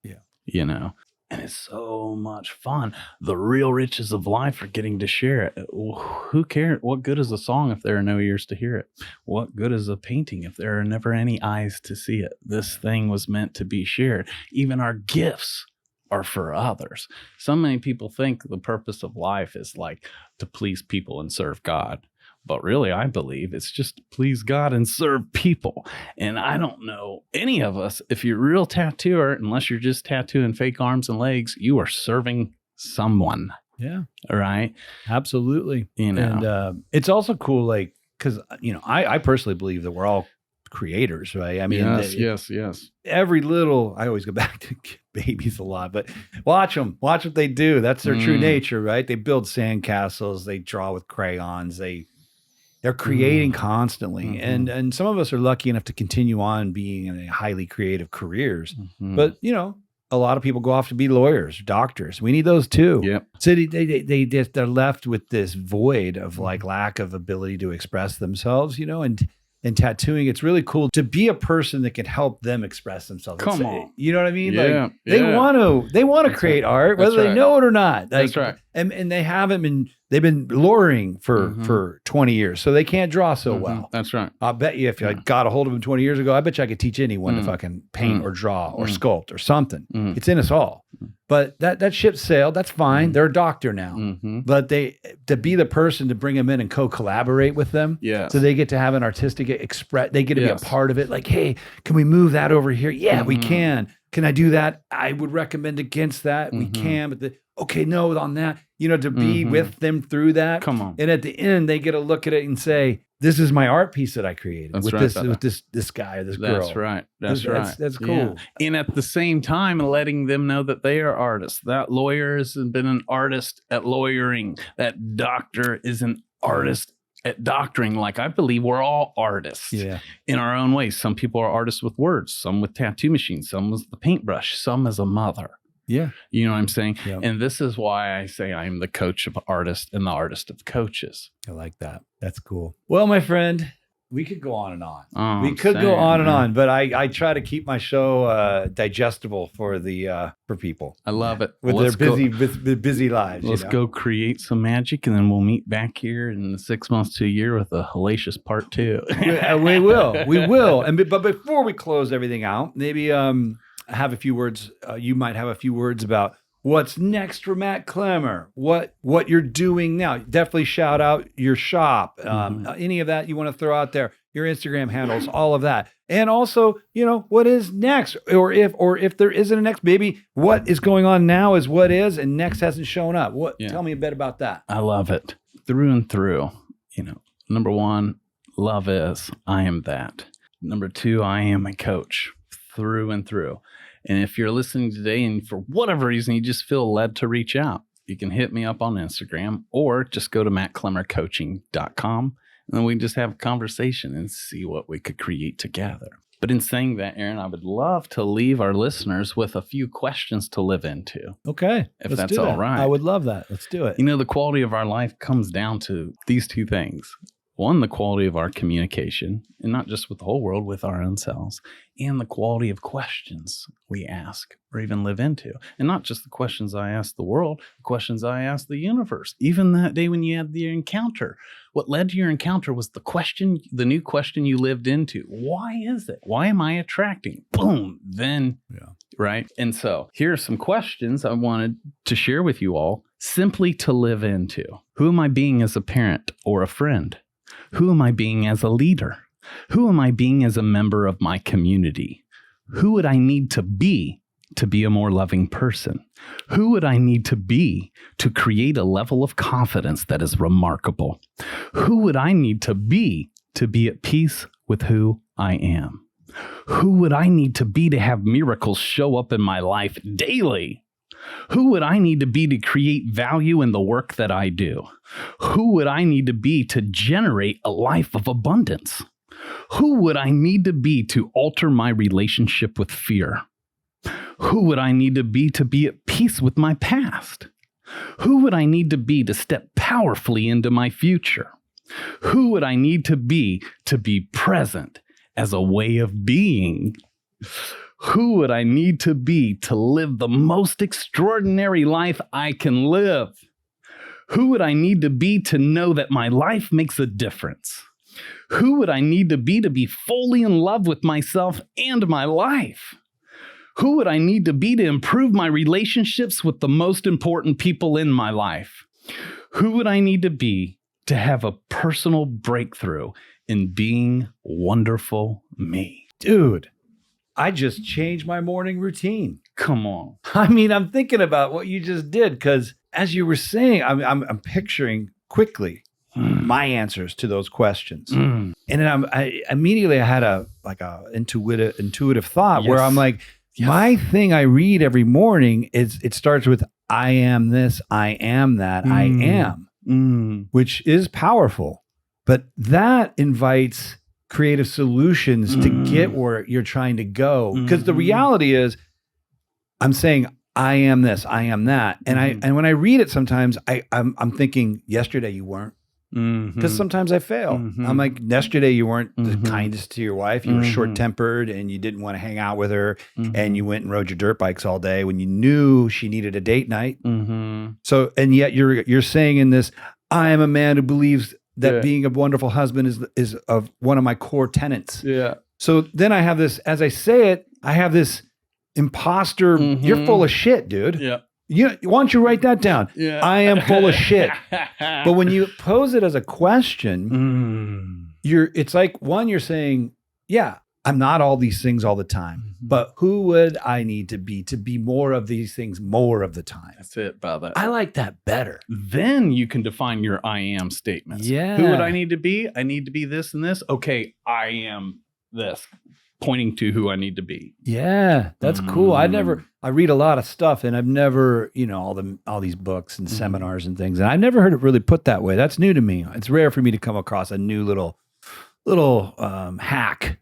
Yeah. You know, and it's so much fun. The real riches of life are getting to share it. Who cares? What good is a song if there are no ears to hear it? What good is a painting if there are never any eyes to see it? This thing was meant to be shared. Even our gifts are for others. So many people think the purpose of life is like to please people and serve God. But really, I believe it's just to please God and serve people. And I don't know any of us, if you're a real tattooer, unless you're just tattooing fake arms and legs, you are serving someone. Yeah. All right. Absolutely. You know. And it's also cool, like, because, you know, I personally believe that we're all creators, right? I mean, yes. every little, I always go back to babies a lot, but watch what they do. That's their true nature, right? They build sandcastles, they draw with crayons, they're creating constantly. And some of us are lucky enough to continue on being in highly creative careers. But, you know, a lot of people go off to be lawyers, doctors. We need those too. Yep. So they're left with this void of like lack of ability to express themselves, you know, and tattooing, it's really cool to be a person that can help them express themselves. Come on. You know what I mean? Yeah, Like they want to create art, whether they know it or not. Like, That's right. And they haven't been, they've been luring for 20 years, so they can't draw so well. That's right. I'll bet you if I got a hold of them 20 years ago, I bet you I could teach anyone to fucking paint or draw or sculpt or something. It's in us all. But that ship sailed. That's fine. They're a doctor now. But to be the person to bring them in and co-collaborate with them. Yes. So they get to have an artistic express. They get to be a part of it. Like, hey, can we move that over here? Yeah, we can. Can I do that? I would recommend against that. We can, but okay, no, on that. You know, to be with them through that. Come on. And at the end, they get to look at it and say, "This is my art piece that I created That's with right, this brother. with this guy or this girl." That's right. That's right. That's cool. Yeah. And at the same time, letting them know that they are artists. That lawyer has been an artist at lawyering. That doctor is an artist at doctoring. Like, I believe we're all artists in our own ways. Some people are artists with words, some with tattoo machines, some with the paintbrush, some as a mother. Yeah. You know what I'm saying? Yep. And this is why I say I am the coach of artists and the artist of coaches. I like that. That's cool. Well, my friend, we could go on and on. Oh, we could go on and on, but I try to keep my show digestible for people. I love it. With their busy lives. Let's go create some magic, and then we'll meet back here in 6 months to a year with a hellacious part 2. We will. But before we close everything out, maybe have a few words. You might have a few words about what's next for Matt Clemmer, what you're doing now. Definitely shout out your shop, any of that you want to throw out there, your Instagram handles, all of that. And also, you know, what is next? Or if there isn't a next, maybe what is going on now is what is, and next hasn't shown up. Tell me a bit about that. I love it. Through and through. You know, number 1, love is, I am that. Number 2, I am a coach through and through. And if you're listening today and for whatever reason you just feel led to reach out, you can hit me up on Instagram or just go to mattclemmercoaching.com, and then we can just have a conversation and see what we could create together. But in saying that, Aaron, I would love to leave our listeners with a few questions to live into. Okay. If that's all right. I would love that. Let's do it. You know, the quality of our life comes down to these 2 things. One, the quality of our communication, and not just with the whole world, with our own selves, and the quality of questions we ask or even live into. And not just the questions I ask the world, the questions I ask the universe. Even that day when you had the encounter, what led to your encounter was the new question you lived into. Why is it? Why am I attracting? Boom. Then, right? And so here are some questions I wanted to share with you all, simply to live into. Who am I being as a parent or a friend? Who am I being as a leader? Who am I being as a member of my community? Who would I need to be a more loving person? Who would I need to be to create a level of confidence that is remarkable? Who would I need to be at peace with who I am? Who would I need to be to have miracles show up in my life daily? Who would I need to be to create value in the work that I do? Who would I need to be to generate a life of abundance? Who would I need to be to alter my relationship with fear? Who would I need to be at peace with my past? Who would I need to step powerfully into my future? Who would I need to be present as a way of being? Who would I need to be to live the most extraordinary life I can live? Who would I need to be to know that my life makes a difference? Who would I need to be fully in love with myself and my life? Who would I need to improve my relationships with the most important people in my life? Who would I need to have a personal breakthrough in being wonderful me? Dude, I just changed my morning routine. Come on. I mean, I'm thinking about what you just did because as you were saying, I'm picturing quickly my answers to those questions. And then I immediately had a intuitive thought where I'm like, my thing I read every morning it starts with, I am this, I am that, I am, which is powerful. But that invites creative solutions to get where you're trying to go. Because the reality is, I'm saying, I am this, I am that. And when I read it sometimes, I'm thinking, yesterday you weren't. Because sometimes I fail. I'm like, yesterday you weren't the kindest to your wife. You were short-tempered and you didn't want to hang out with her. And you went and rode your dirt bikes all day when you knew she needed a date night. So, and yet you're saying in this, I am a man who believes that being a wonderful husband is of one of my core tenets. So then I have this, as I say it, I have this imposter, you're full of shit, dude. Why don't you write that down? I am full of shit. But when you pose it as a question, it's like, one, you're saying, I'm not all these things all the time, but who would I need to be more of these things more of the time? That's it, brother. I like that better. Then you can define your I am statements. Who would I need to be? I need to be this and this. Okay, I am this, pointing to who I need to be. Yeah, that's cool. I read a lot of stuff and I've never, all these books and seminars and things, and I've never heard it really put that way. That's new to me. It's rare for me to come across a new little hack,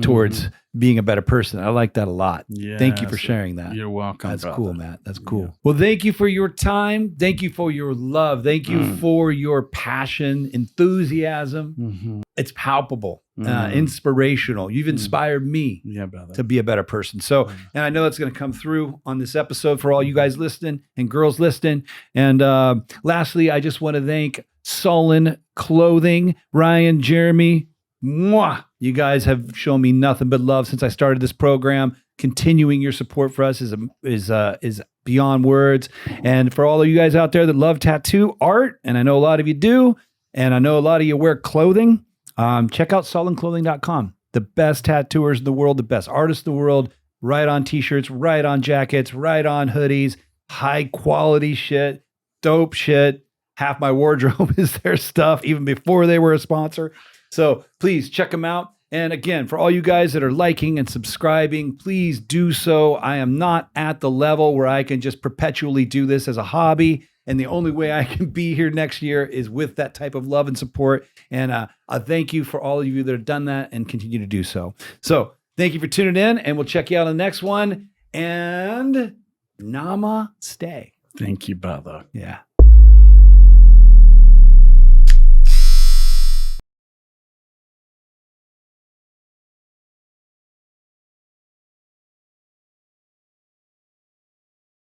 towards being a better person. I like that a lot. Thank you for sharing that. You're welcome. That's brother. Cool, Matt. That's cool. Well, thank you for your time. Thank you for your love. Thank you for your passion, enthusiasm. It's palpable, inspirational. You've inspired me to be a better person. So, and I know that's going to come through on this episode for all you guys listening and girls listening. And lastly, I just want to thank Sullen Clothing, Ryan, Jeremy. Mwah! You guys have shown me nothing but love since I started this program. Continuing your support for us is beyond words. And for all of you guys out there that love tattoo art, and I know a lot of you do, and I know a lot of you wear clothing, check out sullenclothing.com. The best tattooers in the world, the best artists in the world, right on t-shirts, right on jackets, right on hoodies, high quality shit, dope shit. Half my wardrobe is their stuff, even before they were a sponsor. So please check them out. And again, for all you guys that are liking and subscribing, please do so. I am not at the level where I can just perpetually do this as a hobby. And the only way I can be here next year is with that type of love and support. And I thank you for all of you that have done that and continue to do so. So thank you for tuning in, and we'll check you out on the next one. And namaste. Thank you, brother. Yeah.